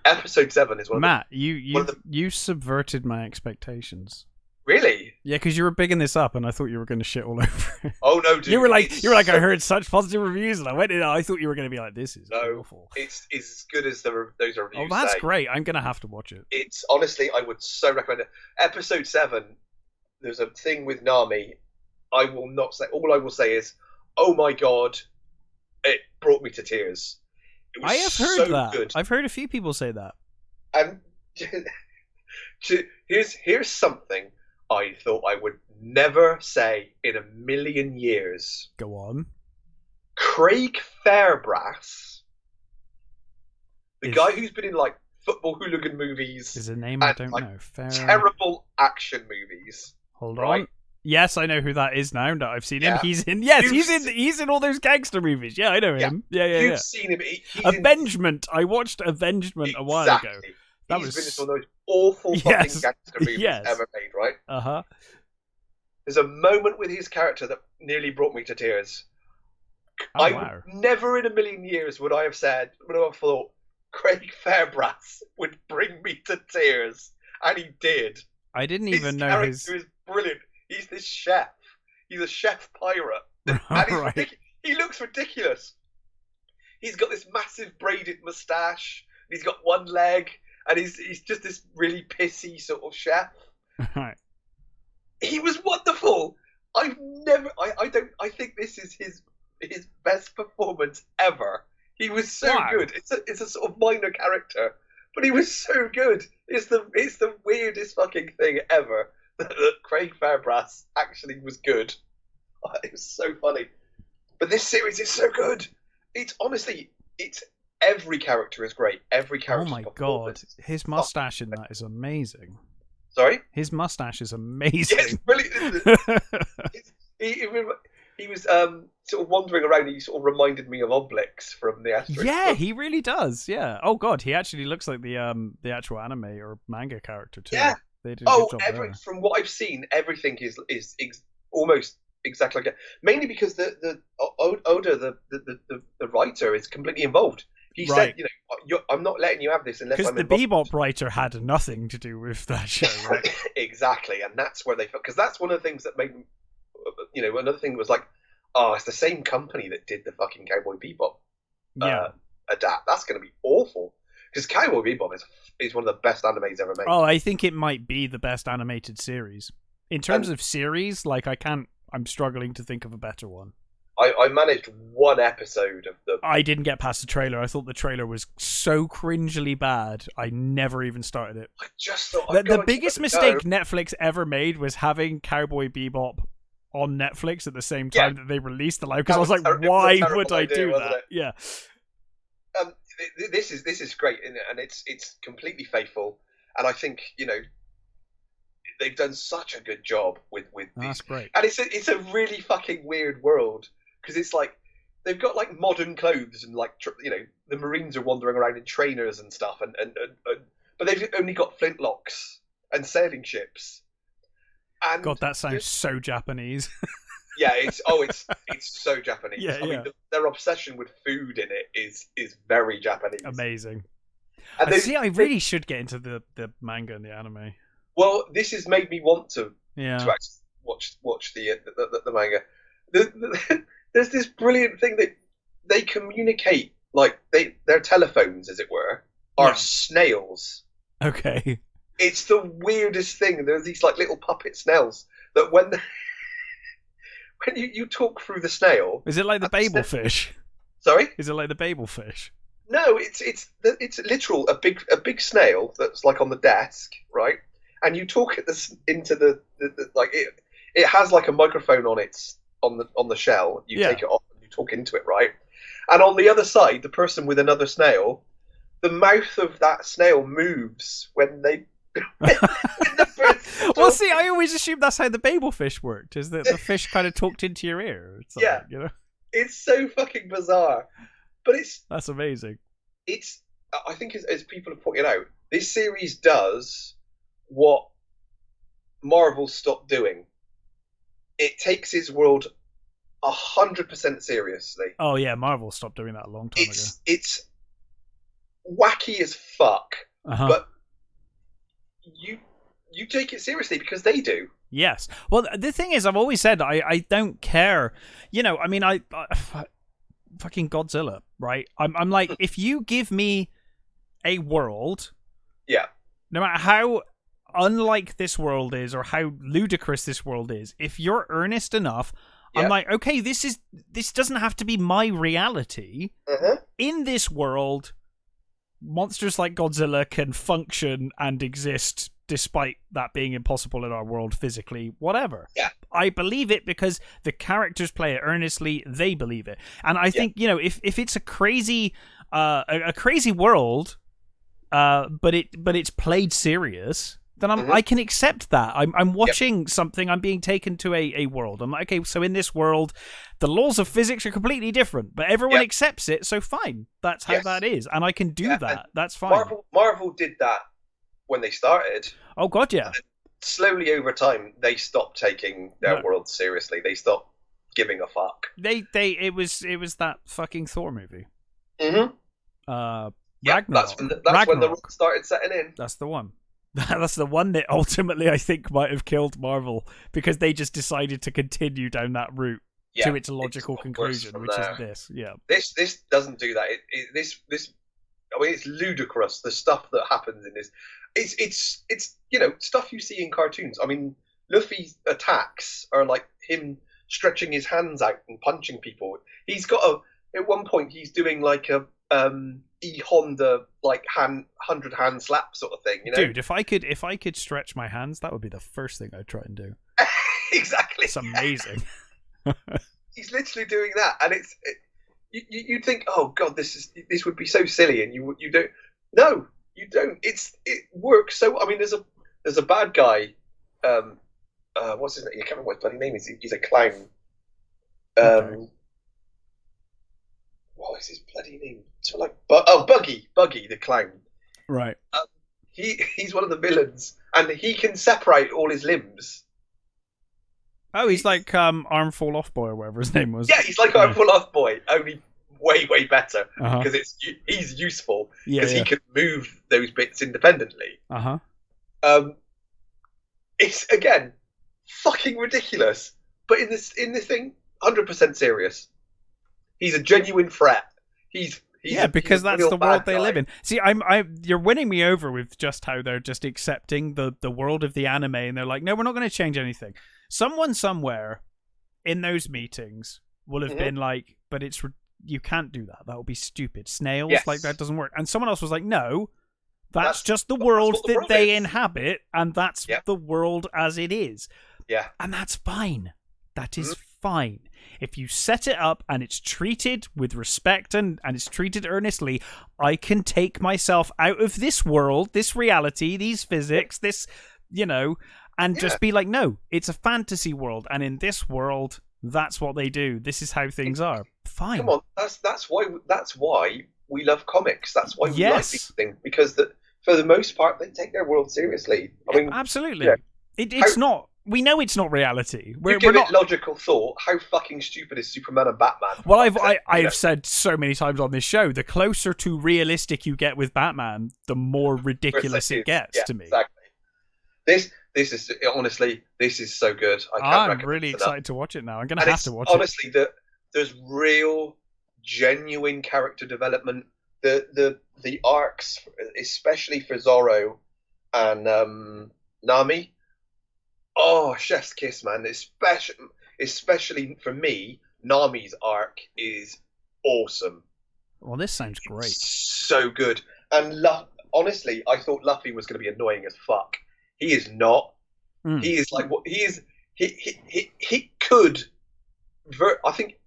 Speaker 2: Episode 7 is one.
Speaker 1: Matt, you subverted my expectations.
Speaker 2: Really?
Speaker 1: Yeah, because you were bigging this up, and I thought you were going to shit all over it.
Speaker 2: Oh no, dude!
Speaker 1: You were like, I heard such positive reviews, and I went in. I thought you were going to be like, this is awful.
Speaker 2: It's as good as those reviews.
Speaker 1: Oh, that's great! I'm going to have to watch it.
Speaker 2: It's honestly, I would so recommend it. Episode 7. There's a thing with Nami. I will not say. All I will say is, oh my god, it brought me to tears. It was
Speaker 1: I have heard that.
Speaker 2: Good.
Speaker 1: I've heard a few people say that.
Speaker 2: And here's something I thought I would never say in a million years.
Speaker 1: Go on.
Speaker 2: Craig Fairbrass, the guy who's been in like football hooligan movies,
Speaker 1: is a name I don't know.
Speaker 2: Terrible action movies.
Speaker 1: Hold on. Yes, I know who that is now. That I've seen him. He's in. Yes, he's in all those gangster movies. Yeah, I know him. Yeah.
Speaker 2: You've seen him.
Speaker 1: Avengement. I watched Avengement a while ago.
Speaker 2: He's been in one of those awful fucking gangster movies ever made, right?
Speaker 1: Uh-huh.
Speaker 2: There's a moment with his character that nearly brought me to tears. Would never in a million years would I have thought Craig Fairbrass would bring me to tears, and he did.
Speaker 1: I didn't even know his
Speaker 2: character is brilliant. He's this chef. He's a chef pirate, and he looks ridiculous. He's got this massive braided moustache. He's got one leg. And he's just this really pissy sort of chef.
Speaker 1: Right.
Speaker 2: He was wonderful. I think this is his best performance ever. He was so good. It's a sort of minor character, but he was so good. It's the weirdest fucking thing ever that Craig Fairbrass actually was good. Oh, it was so funny. But this series is so good. It's every character is great. Every character.
Speaker 1: Oh my god, his mustache in that is amazing.
Speaker 2: Sorry?
Speaker 1: His mustache is amazing.
Speaker 2: Yes, brilliant. He was sort of wandering around. He sort of reminded me of Obelix from the Asterix.
Speaker 1: Yeah, he really does. Yeah. Oh god, he actually looks like the actual anime or manga character too.
Speaker 2: Yeah.
Speaker 1: They did a good job
Speaker 2: from what I've seen, everything is almost exactly like it. Mainly because the Oda, the writer, is completely involved. He said, I'm not letting you have this unless I'm involved.
Speaker 1: Because the Bebop writer had nothing to do with that show, right?
Speaker 2: Exactly, and that's where they felt. Because that's one of the things that made, another thing was like, oh, it's the same company that did the fucking Cowboy Bebop adapt. That's going to be awful. Because Cowboy Bebop is one of the best animes ever made.
Speaker 1: Oh, I think it might be the best animated series. In terms of series, I'm struggling to think of a better one.
Speaker 2: I managed one episode of the...
Speaker 1: I didn't get past the trailer. I thought the trailer was so cringily bad, I never even started it.
Speaker 2: I just thought...
Speaker 1: The biggest mistake Netflix ever made was having Cowboy Bebop on Netflix at the same time that they released the live, because I was like, why would I do that? Yeah.
Speaker 2: This is great, and it's completely faithful, and I think, they've done such a good job with
Speaker 1: that's great.
Speaker 2: And it's a really fucking weird world, because it's like they've got like modern clothes and like the Marines are wandering around in trainers and stuff, and but they've only got flintlocks and sailing ships. And
Speaker 1: God, that sounds so Japanese.
Speaker 2: Yeah, it's so Japanese. I mean, their obsession with food in it is very Japanese.
Speaker 1: Amazing. And I really should get into the manga and the anime.
Speaker 2: Well, this has made me want to actually watch the manga. There's this brilliant thing that they communicate, like their telephones, as it were, are snails.
Speaker 1: Okay.
Speaker 2: It's the weirdest thing. There's these like little puppet snails that when you talk through the snail.
Speaker 1: Is it like the Babel fish?
Speaker 2: Sorry?
Speaker 1: Is it like the Babel fish?
Speaker 2: No, it's literal a big snail that's like on the desk, right? And you talk into the like it has like a microphone on the shell. You take it off and you talk into it, right? And on the other side, the person with another snail, the mouth of that snail moves when they.
Speaker 1: Well, see, I always assumed that's how the Babel fish worked, is that the fish kind of talked into your ear or something,
Speaker 2: Yeah.
Speaker 1: you know?
Speaker 2: It's so fucking bizarre. But
Speaker 1: That's amazing.
Speaker 2: I think as people have pointed out, this series does what Marvel stopped doing. It takes his world 100% seriously.
Speaker 1: Oh yeah, Marvel stopped doing that a long time ago.
Speaker 2: It's wacky as fuck, but you take it seriously because they do.
Speaker 1: Yes. Well, the thing is, I've always said I don't care. You know, I mean, I fucking Godzilla, right? I'm like, if you give me a world,
Speaker 2: yeah,
Speaker 1: no matter how unlike this world is or how ludicrous this world is, if you're earnest enough, I'm like, okay, this doesn't have to be my reality. In this world, monsters like Godzilla can function and exist despite that being impossible in our world physically, whatever.
Speaker 2: Yeah.
Speaker 1: I believe it because the characters play it earnestly, they believe it. And I think, you know, if it's a crazy world, but it's played serious, then I can accept that. I'm watching something, I'm being taken to a world. I'm like, okay, so in this world, the laws of physics are completely different, but everyone accepts it, so fine. That's how that is. And I can do that. That's fine.
Speaker 2: Marvel did that when they started.
Speaker 1: Oh god, yeah.
Speaker 2: Slowly over time, they stopped taking their world seriously. They stopped giving a fuck.
Speaker 1: It was that fucking Thor movie.
Speaker 2: Ragnarok. That's when the rock started setting in.
Speaker 1: That's the one. That's the one that ultimately I think might have killed Marvel because they just decided to continue down that route to its logical conclusion, which is this. Yeah.
Speaker 2: This doesn't do that. This I mean, it's ludicrous, the stuff that happens in this. It's you know, stuff you see in cartoons. I mean, Luffy's attacks are like him stretching his hands out and punching people. He's got at one point he's doing like a Honda like 100 hand slap sort of thing, you know?
Speaker 1: Dude, if I could stretch my hands, that would be the first thing I'd try and do.
Speaker 2: Exactly.
Speaker 1: It's amazing.
Speaker 2: He's literally doing that, and you'd think, oh god, this would be so silly, and you don't. No, you don't. It works so. I mean, there's a bad guy. What's his name? I can't remember what his bloody name is. He's a clown. What is his bloody name? It's like Buggy the clown.
Speaker 1: Right.
Speaker 2: He's one of the villains, and he can separate all his limbs.
Speaker 1: Oh, he's like Armful Off Boy or whatever his name was.
Speaker 2: Yeah, he's like Armful Off Boy, only way better because he's useful because he can move those bits independently. It's again fucking ridiculous, but in this thing, 100% serious. He's a genuine threat.
Speaker 1: Because that's the world they live in. See, you're winning me over with just how they're just accepting the world of the anime, and they're like, no, we're not going to change anything. Someone somewhere in those meetings will have been like, but you can't do that. That would be stupid. Snails, like that doesn't work. And someone else was like, no, that's just the world that they inhabit, and that's the world as it is.
Speaker 2: Yeah.
Speaker 1: And that's fine. That is fine. If you set it up and it's treated with respect and it's treated earnestly, I can take myself out of this world, this reality, these physics, this, you know, and just be like, no, it's a fantasy world. And in this world, that's what they do. This is how things are. Fine.
Speaker 2: Come on. That's why we love comics. That's why we like these things. Because for the most part, they take their world seriously. I mean,
Speaker 1: absolutely. Yeah. It's not. We know it's not reality.
Speaker 2: We're not logical thought. How fucking stupid is Superman and Batman?
Speaker 1: Well, I've said so many times on this show, the closer to realistic you get with Batman, the more ridiculous it gets to me.
Speaker 2: Exactly. This is honestly, this is so good.
Speaker 1: I'm really excited to watch it now. I'm going to have to watch it.
Speaker 2: Honestly, there's real, genuine character development. The arcs, especially for Zorro and Nami. Oh, chef's kiss, man! Especially for me, Nami's arc is awesome.
Speaker 1: Well, this sounds great.
Speaker 2: So good. And honestly, I thought Luffy was going to be annoying as fuck. He is not. He is like what he is. He could. I think,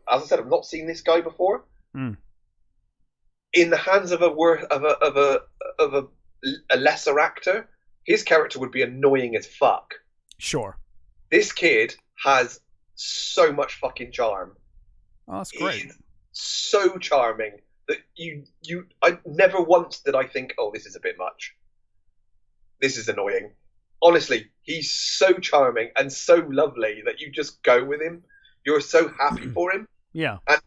Speaker 2: as I said, I've not seen this guy before. In the hands of a lesser actor, his character would be annoying as fuck.
Speaker 1: Sure.
Speaker 2: This kid has so much fucking charm.
Speaker 1: Oh, that's great.
Speaker 2: He's so charming that I never once did I think, oh, this is a bit much. This is annoying. Honestly, he's so charming and so lovely that you just go with him. You're so happy for him.
Speaker 1: Yeah.
Speaker 2: And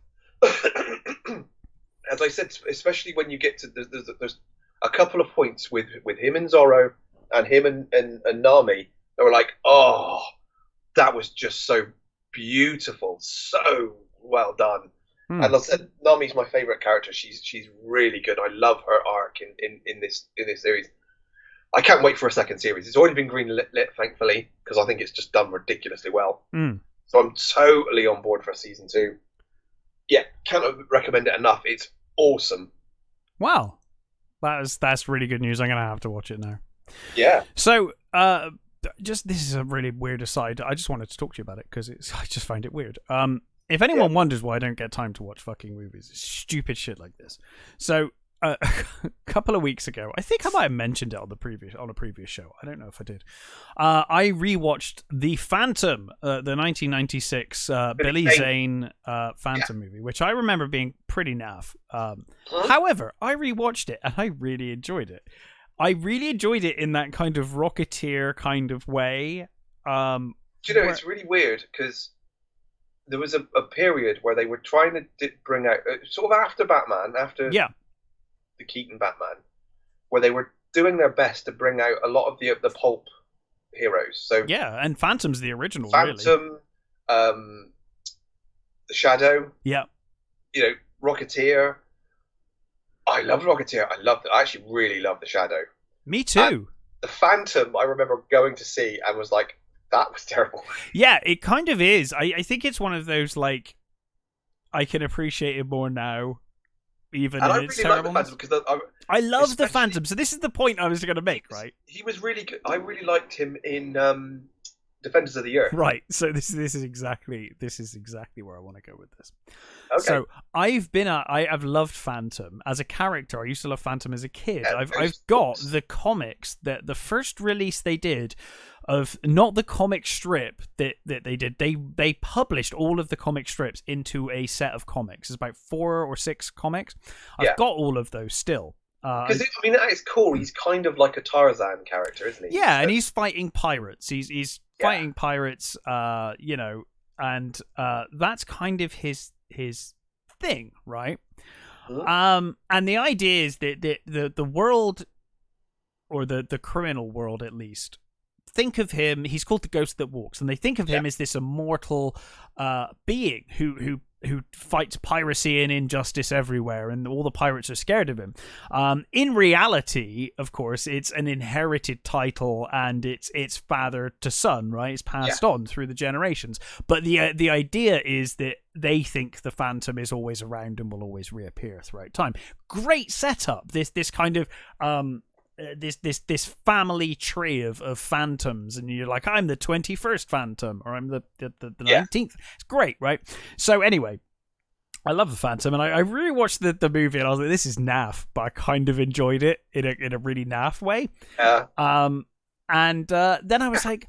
Speaker 2: as I said, especially when you get to there's a couple of points with him and Zorro and him and Nami that were like, oh, that was just so beautiful, so well done. And as I said, Nami's my favorite character. She's really good. I love her arc in this series. I can't wait for a second series. It's already been greenlit, thankfully, because I think it's just done ridiculously well. So I'm totally on board for season 2. Yeah, cannot recommend it enough. It's awesome.
Speaker 1: Wow, that's really good news. I'm gonna have to watch it now.
Speaker 2: Yeah.
Speaker 1: So, this is a really weird aside. I just wanted to talk to you about it because I just find it weird. If anyone wonders why I don't get time to watch fucking movies, it's stupid shit like this. So, a couple of weeks ago, I think I might have mentioned it on a previous show. I don't know if I did. I rewatched The Phantom, the 1996 Billy Zane Phantom movie, which I remember being pretty naff. However, I rewatched it and I really enjoyed it. I really enjoyed it in that kind of Rocketeer kind of way.
Speaker 2: Do you know, it's really weird because there was a period where they were trying to bring out, sort of after Batman, after the Keaton Batman, where they were doing their best to bring out a lot of the pulp heroes. So
Speaker 1: yeah, and Phantom's the original,
Speaker 2: Phantom,
Speaker 1: really.
Speaker 2: The Shadow,
Speaker 1: yeah,
Speaker 2: Rocketeer. I love Rocketeer. I actually really love the Shadow.
Speaker 1: Me too.
Speaker 2: And the Phantom, I remember going to see and was like, that was terrible.
Speaker 1: Yeah, it kind of is. I think it's one of those, like, I can appreciate it more now, even
Speaker 2: and
Speaker 1: in its terribleness.
Speaker 2: Like because
Speaker 1: I love the Phantom, so this is the point I was going to make, right?
Speaker 2: He was really good. I really liked him in Defenders of the Earth.
Speaker 1: Right. So this is exactly where I want to go with this.
Speaker 2: Okay.
Speaker 1: So I've loved Phantom as a character. I used to love Phantom as a kid.
Speaker 2: Yeah,
Speaker 1: I've got the comics that the first release they did of, not the comic strip that they did. They published all of the comic strips into a set of comics. It's about 4 or 6 comics. I've got all of those still.
Speaker 2: Because that is cool. He's kind of like a Tarzan character, isn't he?
Speaker 1: Yeah, and he's fighting pirates. He's fighting pirates. And that's kind of his thing, right? And the idea is that the world, or the criminal world at least, think of him, he's called the Ghost That Walks, and they think of him as this immortal being who fights piracy and injustice everywhere, and all the pirates are scared of him. In reality, of course, it's an inherited title, and it's father to son, right? It's passed on through the generations. But the idea is that they think the Phantom is always around and will always reappear throughout time. Great setup. This kind of this family tree of phantoms, and you're like, I'm the 21st Phantom, or I'm the 19th. It's great, right? So anyway, I love the Phantom, and I really watched the movie, and I was like, this is naff, but I kind of enjoyed it in a really naff way. And then I was like,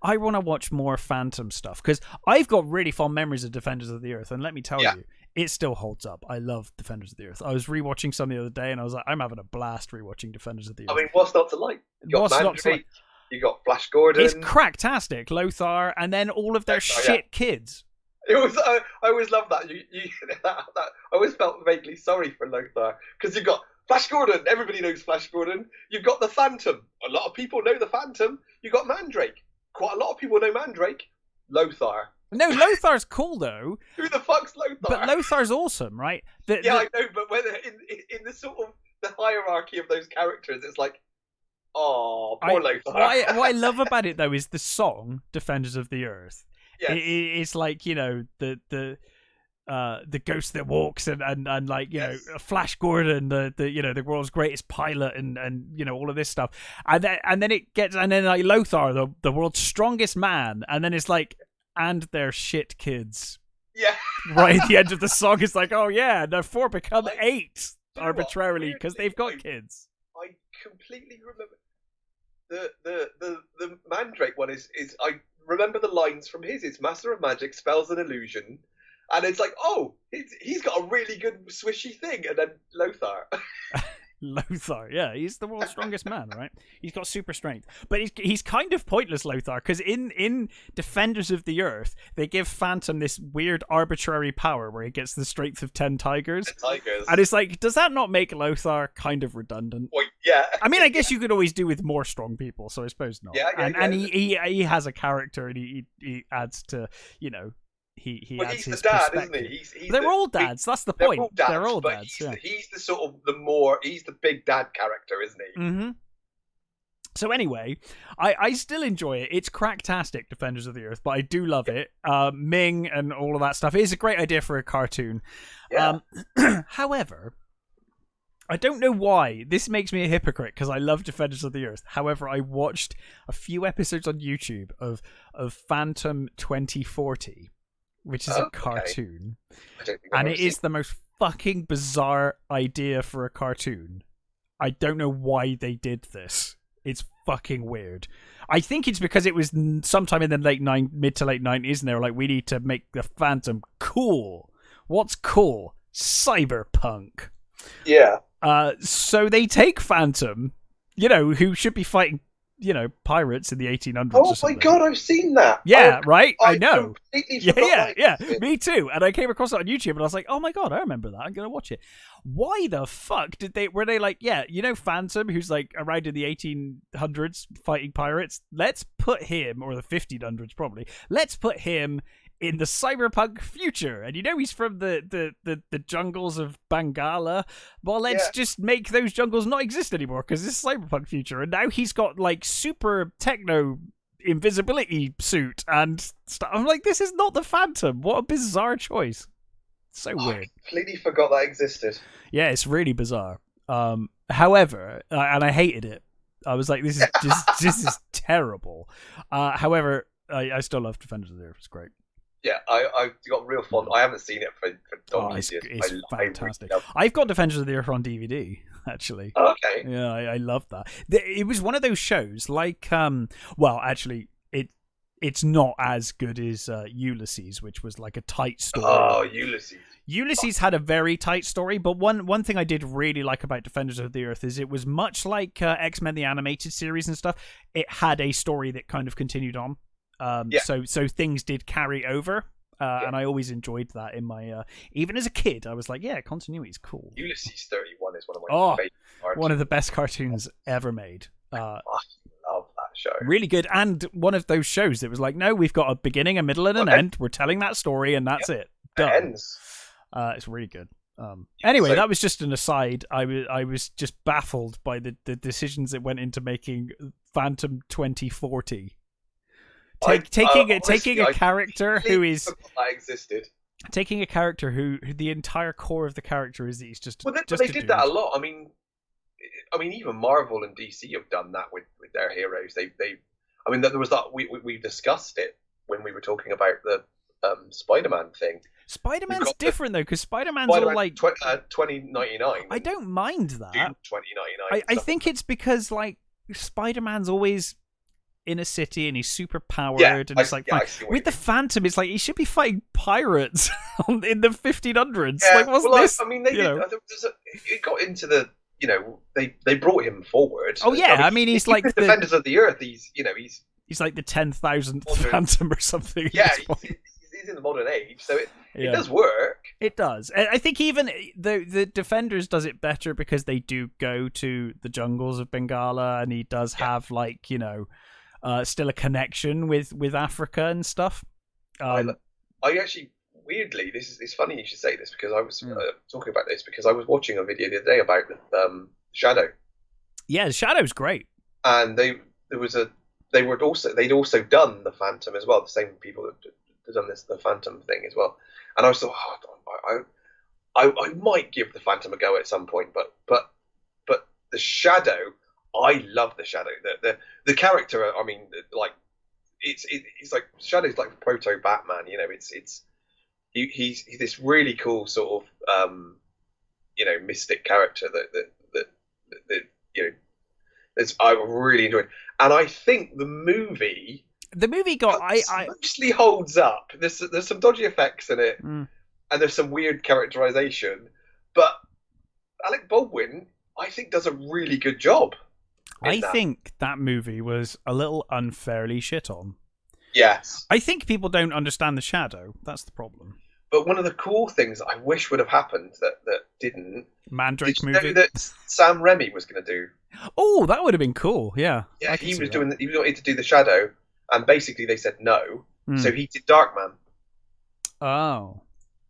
Speaker 1: I want to watch more Phantom stuff, because I've got really fond memories of Defenders of the Earth, and let me tell you, it still holds up. I love Defenders of the Earth. I was rewatching some the other day, and I was like, I'm having a blast rewatching Defenders of the Earth.
Speaker 2: I mean, what's not to like? You got Mandrake, you got Flash Gordon.
Speaker 1: It's cracktastic. Lothar, and then all of their kids.
Speaker 2: It was. I always loved that. I always felt vaguely sorry for Lothar, because you've got Flash Gordon. Everybody knows Flash Gordon. You've got the Phantom. A lot of people know the Phantom. You've got Mandrake. Quite a lot of people know Mandrake. Lothar.
Speaker 1: No, Lothar's cool though.
Speaker 2: Who the fuck's Lothar?
Speaker 1: But Lothar's awesome, right?
Speaker 2: I know, but whether in the sort of the hierarchy of those characters, it's like, oh, poor Lothar.
Speaker 1: What I love about it though is the song "Defenders of the Earth." Yes. It's like, the Ghost That Walks, and like, know, Flash Gordon, the world's greatest pilot, and all of this stuff, and then it gets, and then like Lothar, the world's strongest man, and then it's like, and they're shit kids.
Speaker 2: Yeah.
Speaker 1: Right at the end of the song, it's like, oh yeah, now 4 become 8 arbitrarily because they've got kids.
Speaker 2: I completely remember. the Mandrake one is I remember the lines from his. It's Master of Magic, Spells and Illusion, and it's like, oh, he's got a really good swishy thing, and then Lothar.
Speaker 1: Lothar, yeah, he's the world's strongest man, right? He's got super strength, but he's kind of pointless, Lothar, because in Defenders of the Earth, they give Phantom this weird arbitrary power where he gets the strength of 10 tigers. And it's like, does that not make Lothar kind of redundant?
Speaker 2: Well, yeah.
Speaker 1: I mean, I guess you could always do with more strong people, so I suppose not.
Speaker 2: Yeah,
Speaker 1: and he has a character, and he adds to, you know, he adds
Speaker 2: he's
Speaker 1: his
Speaker 2: the dad,
Speaker 1: perspective.
Speaker 2: isn't he?
Speaker 1: They're all dads. That's the point. They're all dads.
Speaker 2: He's the sort of he's the big dad character, isn't he?
Speaker 1: Mm-hmm. So anyway, I still enjoy it. It's cracktastic, Defenders of the Earth, but I do love it. Ming and all of that stuff is a great idea for a cartoon.
Speaker 2: Yeah.
Speaker 1: However, I don't know why. This makes me a hypocrite because I love Defenders of the Earth. However, I watched a few episodes on YouTube of Phantom 2040. Which is a cartoon. And it is the most fucking bizarre idea for a cartoon. I don't know why they did this. It's fucking weird. I think it's because it was sometime in the mid to late 90s, and they were like, we need to make the Phantom cool. What's cool? Cyberpunk.
Speaker 2: Yeah.
Speaker 1: So they take Phantom, you know, who should be fighting, you know, pirates in the 1800s.
Speaker 2: Oh my god, I've seen that.
Speaker 1: Yeah, right? I know.
Speaker 2: Yeah,
Speaker 1: me too. And I came across it on YouTube and I was like, oh my god, I remember that. I'm going to watch it. Why the fuck were they like, yeah, you know, Phantom, who's like around in the 1800s fighting pirates? Let's put him, or the 1500s probably, let's put him in the cyberpunk future. And you know he's from the jungles of Bangala. Well, let's just make those jungles not exist anymore because it's cyberpunk future. And now he's got like super techno invisibility suit and stuff. I'm like, this is not the Phantom. What a bizarre choice. So weird.
Speaker 2: I completely forgot that existed.
Speaker 1: Yeah, it's really bizarre. However, and I hated it. I was like, this is terrible. However, I still love Defenders of the Earth. It's great.
Speaker 2: Yeah, I got real fond. I haven't seen it for
Speaker 1: donkeys. It's fantastic. I've got Defenders of the Earth on DVD, actually.
Speaker 2: Okay.
Speaker 1: Yeah, I love that. It was one of those shows, like, well, actually, it's not as good as Ulysses, which was like a tight story.
Speaker 2: Oh, Ulysses.
Speaker 1: Ulysses had a very tight story, but one thing I did really like about Defenders of the Earth is it was much like X-Men the animated series and stuff. It had a story that kind of continued on. So things did carry over, and I always enjoyed that in my even as a kid. I was like, yeah, continuity is cool.
Speaker 2: Ulysses 31 is one of my favorite cartoons.
Speaker 1: One of the best cartoons ever made.
Speaker 2: I love that show.
Speaker 1: Really good, and one of those shows that was like, no, we've got a beginning, a middle, and an end. We're telling that story, and that's it. Done.
Speaker 2: It ends.
Speaker 1: It's really good. Anyway, that was just an aside. I was just baffled by the decisions that went into making Phantom 2040. Taking a character who is taking a character who the entire core of the character is that he's just.
Speaker 2: Well, they did that a lot. I mean, even Marvel and DC have done that with their heroes. I mean, there was that we discussed it when we were talking about the Spider-Man thing.
Speaker 1: Spider-Man's different though, because Spider-Man's all like
Speaker 2: 2099.
Speaker 1: I don't mind that.
Speaker 2: 2099.
Speaker 1: I think it's because like Spider-Man's always in a city and he's super powered, and it's like with the Phantom, it's like he should be fighting pirates in the 1500s.
Speaker 2: Yeah,
Speaker 1: like, wasn't this?
Speaker 2: I mean, they did. It got into the. You know, they brought him forward.
Speaker 1: Oh yeah, I mean he's like the
Speaker 2: Defenders of the Earth. He's
Speaker 1: like the 10,000th Phantom or something.
Speaker 2: Yeah, he's in the modern age, so it does work.
Speaker 1: It does. I think even the Defenders does it better because they do go to the jungles of Bengala, and he does have like, you know, still a connection with Africa and stuff.
Speaker 2: I actually, weirdly, it's funny you should say this because I was talking about this because I was watching a video the other day about Shadow. Yeah,
Speaker 1: Shadow's great. And
Speaker 2: they'd also done the Phantom as well. The same people that had done the Phantom thing as well. And I was like, I might give the Phantom a go at some point, but the Shadow, I love the Shadow. The character, I mean, like it's like Shadow's like proto Batman. You know, he's this really cool sort of you know, mystic character that you know, I really enjoyed it. And I think the movie
Speaker 1: got
Speaker 2: mostly holds up. There's some dodgy effects in it,
Speaker 1: Mm.
Speaker 2: and there's some weird characterization. But Alec Baldwin, I think, does a really good job.
Speaker 1: I think that movie was a little unfairly shit on.
Speaker 2: Yes.
Speaker 1: I think people don't understand the shadow. That's the problem.
Speaker 2: But one of the cool things I wish would have happened that didn't.
Speaker 1: Mandrake
Speaker 2: movie.
Speaker 1: movie
Speaker 2: That Sam Raimi was going to do.
Speaker 1: Oh, that would have been cool. Yeah.
Speaker 2: Yeah, he was wanted to do the shadow, and basically they said no, so he did Darkman.
Speaker 1: Oh.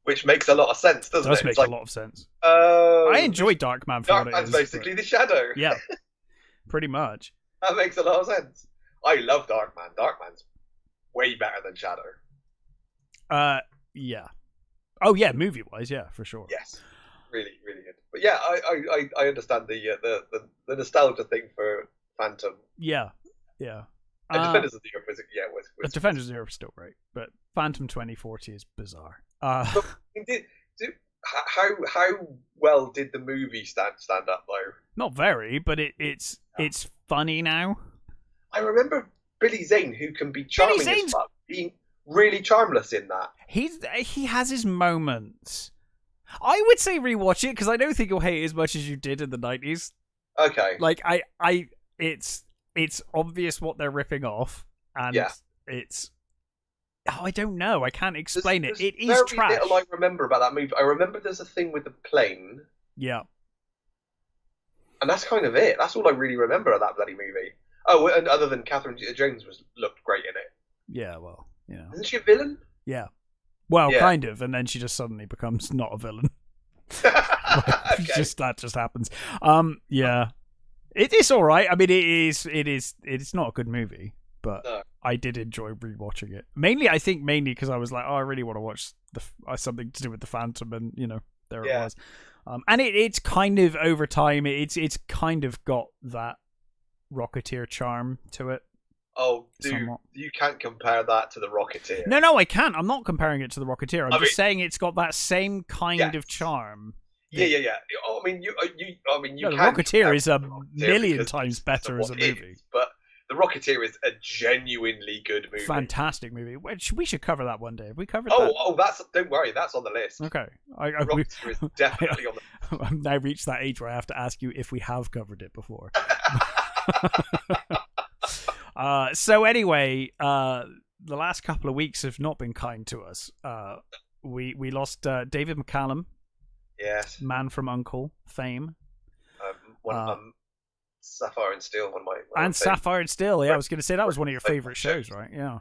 Speaker 2: Which makes a lot of sense, doesn't it?
Speaker 1: It does make a lot of sense.
Speaker 2: I
Speaker 1: enjoy Darkman for what it is.
Speaker 2: Darkman's basically the shadow.
Speaker 1: Yeah. Pretty much.
Speaker 2: That makes a lot of sense. I love Darkman. Darkman's way better than Shadow.
Speaker 1: Yeah. Oh yeah, movie wise, yeah, for sure.
Speaker 2: Yes, really, really good. But yeah, I understand the nostalgia thing for Phantom.
Speaker 1: Yeah, yeah.
Speaker 2: And Defenders of the Earth was
Speaker 1: Defenders of the Earth is still great, but Phantom 2040 is bizarre.
Speaker 2: How well did the movie stand up though?
Speaker 1: Not very, but it's funny now.
Speaker 2: I remember Billy Zane, who can be charming as fuck, being really charmless in that.
Speaker 1: He has his moments. I would say rewatch it because I don't think you'll hate it as much as you did in the 90s.
Speaker 2: Okay.
Speaker 1: Like it's obvious what they're ripping off, and it's. Oh, I don't know. I can't explain it. It is trash.
Speaker 2: Very little I remember about that movie. I remember there's a thing with the plane.
Speaker 1: Yeah.
Speaker 2: And that's kind of it. That's all I really remember of that bloody movie. Oh, and other than Catherine Jones looked great in it.
Speaker 1: Yeah, well, you know.
Speaker 2: Isn't she a villain?
Speaker 1: Yeah. Well, kind of, and then she just suddenly becomes not a villain.
Speaker 2: Okay.
Speaker 1: That just happens. Yeah. It's all right. I mean, it's not a good movie, but I did enjoy rewatching it. Mainly because I was like, oh, I really want to watch something to do with the Phantom, and it was. And it's kind of over time. It's kind of got that Rocketeer charm to it.
Speaker 2: Oh, dude, somewhat. You can't compare that to the Rocketeer.
Speaker 1: No, I can't. I'm not comparing it to the Rocketeer. I'm just saying it's got that same kind of charm.
Speaker 2: Yeah. I mean, you
Speaker 1: the Rocketeer is a million times better as a movie.
Speaker 2: But the Rocketeer is a genuinely good movie.
Speaker 1: Fantastic movie. We should cover that one day. Have we covered that?
Speaker 2: Don't worry, that's on the list.
Speaker 1: Okay.
Speaker 2: Rocketeer is definitely on the
Speaker 1: I've now reached that age where I have to ask you if we have covered it before. So anyway, the last couple of weeks have not been kind to us. We lost David McCallum.
Speaker 2: Yes.
Speaker 1: Man from U.N.C.L.E. fame.
Speaker 2: Sapphire and Steel, one of my
Speaker 1: and Sapphire and Steel. Yeah, I was going to say that was one of your favourite shows, right? Yeah.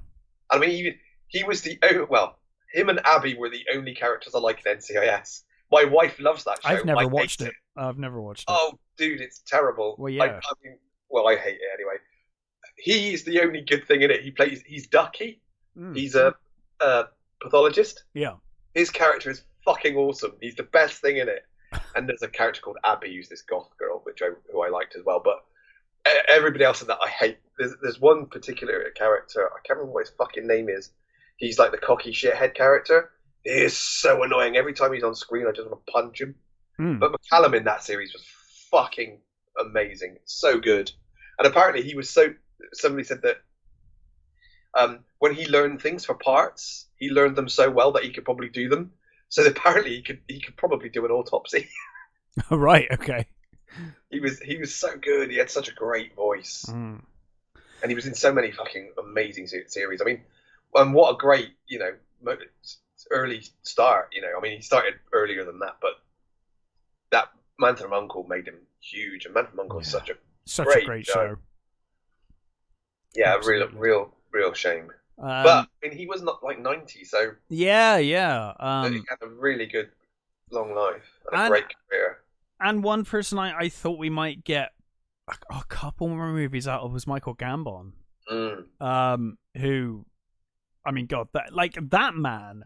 Speaker 2: I mean, he was him and Abby were the only characters I like in NCIS. My wife loves that show.
Speaker 1: I've never watched it. I've never watched it.
Speaker 2: Oh, dude, it's terrible.
Speaker 1: Well, yeah.
Speaker 2: I hate it anyway. He's the only good thing in it. He's Ducky. He's a pathologist.
Speaker 1: Yeah.
Speaker 2: His character is fucking awesome. He's the best thing in it. And there's a character called Abby, who's this goth girl, who I liked as well. But everybody else in that I hate. There's one particular character, I can't remember what his fucking name is. He's like the cocky shithead character. He is so annoying. Every time he's on screen, I just want to punch him. But McCallum in that series was fucking amazing. So good. And apparently somebody said that when he learned things for parts, he learned them so well that he could probably do them. So apparently he could probably do an autopsy.
Speaker 1: Right, okay.
Speaker 2: He was so good. He had such a great voice. And he was in so many fucking amazing series. I mean, and what a great, early start, I mean, he started earlier than that, but that Man from U.N.C.L.E. made him huge. And Man from U.N.C.L.E. is such a great show. Yeah, absolutely. real shame. But I mean, he was not like 90, so
Speaker 1: yeah.
Speaker 2: He had a really good long life and a great career.
Speaker 1: And one person I thought we might get a couple more movies out of was Michael Gambon. Who, I mean, God, that man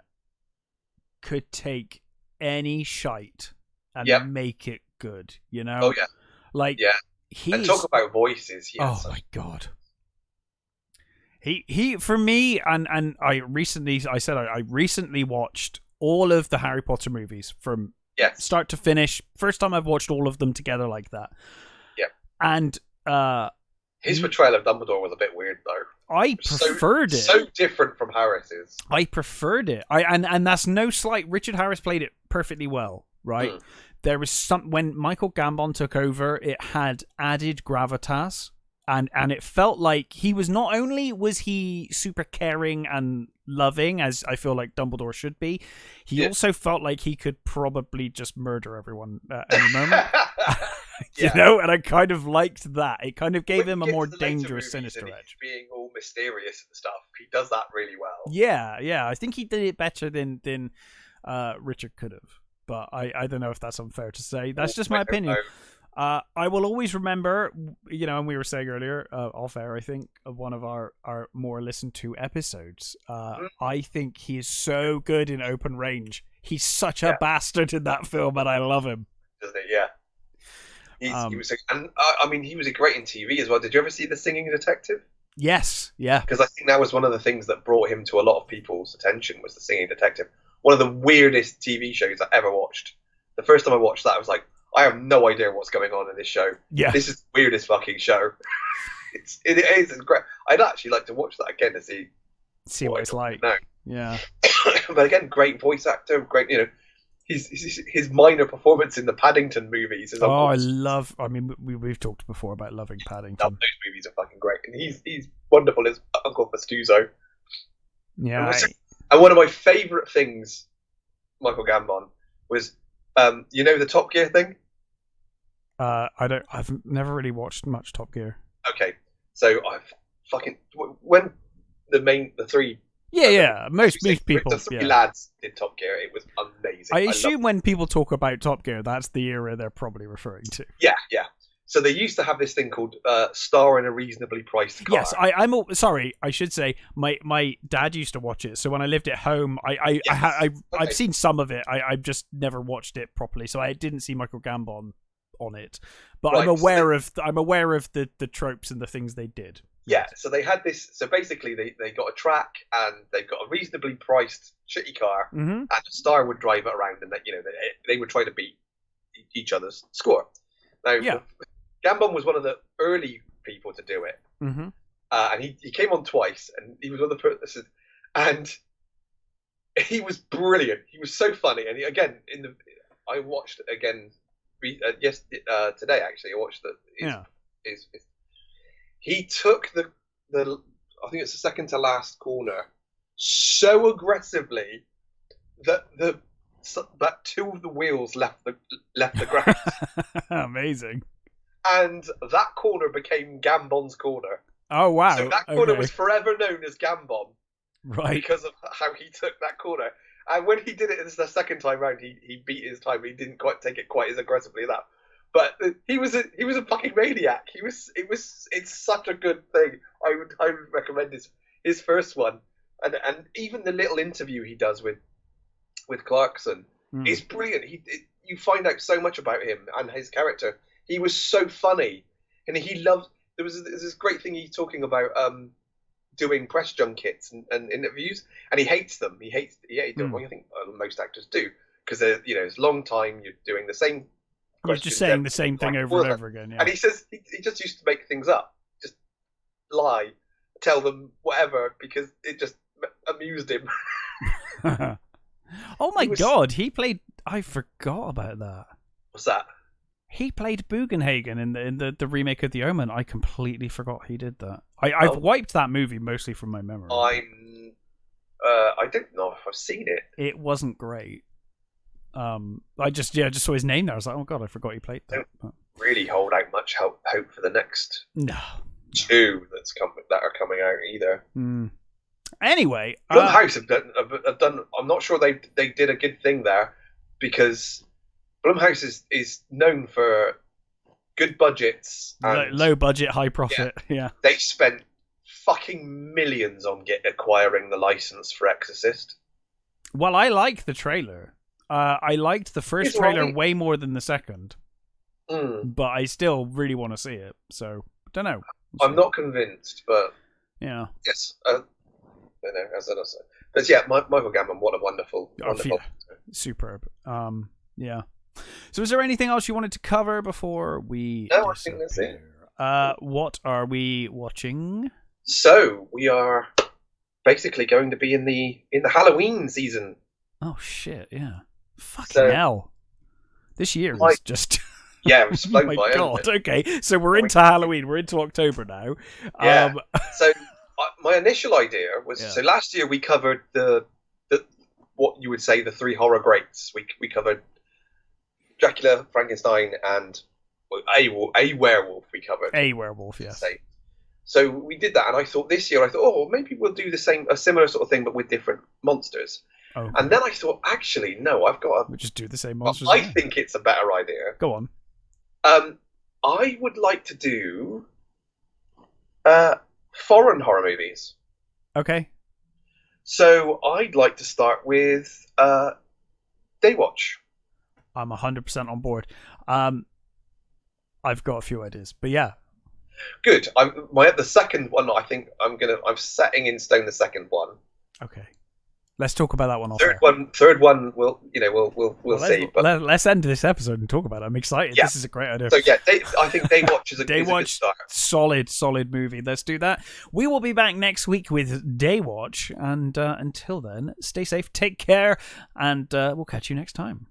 Speaker 1: could take any shite and make it good.
Speaker 2: Oh yeah, and talk about voices.
Speaker 1: My God. He for me, and I recently watched all of the Harry Potter movies from start to finish. First time I've watched all of them together like that.
Speaker 2: Yeah.
Speaker 1: And
Speaker 2: His portrayal of Dumbledore was a bit weird, though.
Speaker 1: I preferred it.
Speaker 2: So different from Harris's.
Speaker 1: I preferred it. And that's no slight. Richard Harris played it perfectly well, right? There was when Michael Gambon took over, it had added gravitas, and it felt like he was not only was he super caring and loving, as I feel like Dumbledore should be, he also felt like he could probably just murder everyone at any moment. You know, and I kind of liked that. It kind of gave him a more dangerous, sinister edge.
Speaker 2: Being all mysterious and stuff, he does that really well.
Speaker 1: Yeah. I think he did it better than Richard could have. But I don't know if that's unfair to say. That's just my opinion. I will always remember, you know, and we were saying earlier, off air, I think, of one of our more listened to episodes. I think he is so good in Open Range. He's such a bastard in that film, and I love him.
Speaker 2: Doesn't it? Yeah. He was, and I mean, he was great in TV as well. Did you ever see The Singing Detective?
Speaker 1: Yes, yeah.
Speaker 2: Because I think that was one of the things that brought him to a lot of people's attention, was The Singing Detective. One of the weirdest TV shows I ever watched. The first time I watched that, I was like, I have no idea what's going on in this show. Yeah. This is the weirdest fucking show. It is great. I'd actually like to watch that again to see
Speaker 1: what it's like.
Speaker 2: Now.
Speaker 1: Yeah.
Speaker 2: But again, great voice actor, great, you know, his minor performance in the Paddington movies is
Speaker 1: I mean, we've talked before about loving Paddington.
Speaker 2: Those movies are fucking great, and he's wonderful as Uncle Festuzo.
Speaker 1: Yeah.
Speaker 2: And one of my favourite things, Michael Gambon, was you know the Top Gear thing?
Speaker 1: I've never really watched much Top Gear.
Speaker 2: Okay. So when the three most people. The three lads did Top Gear. It was amazing.
Speaker 1: I assume when people talk about Top Gear, that's the era they're probably referring to.
Speaker 2: Yeah. So they used to have this thing called Star in a Reasonably Priced Car.
Speaker 1: Yes, I'm sorry. I should say my dad used to watch it. So when I lived at home, I've seen some of it. I've just never watched it properly. So I didn't see Michael Gambon on it, but I'm aware of the tropes and the things they did.
Speaker 2: Yeah, so they had this. So basically, they got a track and they've got a reasonably priced shitty car, and a star would drive it around, and they would try to beat each other's score. Now, Gambon was one of the early people to do it, and he came on twice, and he was one of the person, and he was brilliant. He was so funny, and I watched it again. Today actually, I watched his he took the I think it's the second to last corner so aggressively that two of the wheels left the ground.
Speaker 1: Amazing.
Speaker 2: And that corner became Gambon's corner.
Speaker 1: Oh wow!
Speaker 2: So that corner was forever known as Gambon,
Speaker 1: right?
Speaker 2: Because of how he took that corner. And when he did it the second time round, he beat his time. He didn't quite take it quite as aggressively as that. But he was a fucking maniac. It's such a good thing. I would recommend his first one, and even the little interview he does with Clarkson is brilliant. You find out so much about him and his character. He was so funny, and he loved. There's this great thing he's talking about doing press junkets and interviews, and he hates them. He hates them. Well, I think most actors do, because it's a long time. You're doing the same.
Speaker 1: You're just saying the same thing over and over again. Yeah.
Speaker 2: And he says he just used to make things up, just lie, tell them whatever, because it just amused him.
Speaker 1: Oh my God, he played. I forgot about that.
Speaker 2: What's that?
Speaker 1: He played Bugenhagen in the remake of The Omen. I completely forgot he did that. I've wiped that movie mostly from my memory.
Speaker 2: I don't know if I've seen it.
Speaker 1: It wasn't great. I just saw his name there. I was like, oh God, I forgot he played that.
Speaker 2: Don't really hold out much hope for the next two that are coming out either.
Speaker 1: Anyway,
Speaker 2: Blumhouse have done. I'm not sure they did a good thing there, because Blumhouse is known for good budgets and
Speaker 1: low budget, high profit. Yeah.
Speaker 2: They spent fucking millions on acquiring the license for Exorcist.
Speaker 1: Well, I like the trailer. I liked the first trailer way more than the second, but I still really want to see it. So don't know.
Speaker 2: I'm not convinced, but
Speaker 1: yeah.
Speaker 2: Yes, I don't know. As I say, but yeah, Michael Gambon, what a wonderful.
Speaker 1: Superb. Yeah. So, is there anything else you wanted to cover before we?
Speaker 2: No, I think that's it.
Speaker 1: What are we watching?
Speaker 2: So we are basically going to be in the Halloween season.
Speaker 1: Oh shit! Yeah. Fucking hell. This year is just.
Speaker 2: Yeah, it's flown
Speaker 1: oh my
Speaker 2: by.
Speaker 1: God. Okay, so we're into Halloween. We're into October now.
Speaker 2: Yeah. So my initial idea was so last year we covered the what you would say the three horror greats. We covered Dracula, Frankenstein, and a werewolf. We covered
Speaker 1: a werewolf. Yes.
Speaker 2: So we did that, and I thought this year maybe we'll do a similar sort of thing, but with different monsters.
Speaker 1: Okay.
Speaker 2: And then I thought, actually, no, I've got to.
Speaker 1: We'll just do the same monsters.
Speaker 2: I think it's a better idea.
Speaker 1: Go on.
Speaker 2: I would like to do foreign horror movies.
Speaker 1: Okay.
Speaker 2: So I'd like to start with Daywatch.
Speaker 1: I'm 100% on board. I've got a few ideas, but yeah.
Speaker 2: Good. The second one, I think I'm setting in stone the second one.
Speaker 1: Okay. Let's talk about that one.
Speaker 2: Third one, we'll see. But
Speaker 1: let's end this episode and talk about it. I'm excited. Yeah. This is a great idea.
Speaker 2: So yeah, I think Daywatch is a good start.
Speaker 1: Solid movie. Let's do that. We will be back next week with Daywatch, and until then, stay safe, take care, and we'll catch you next time.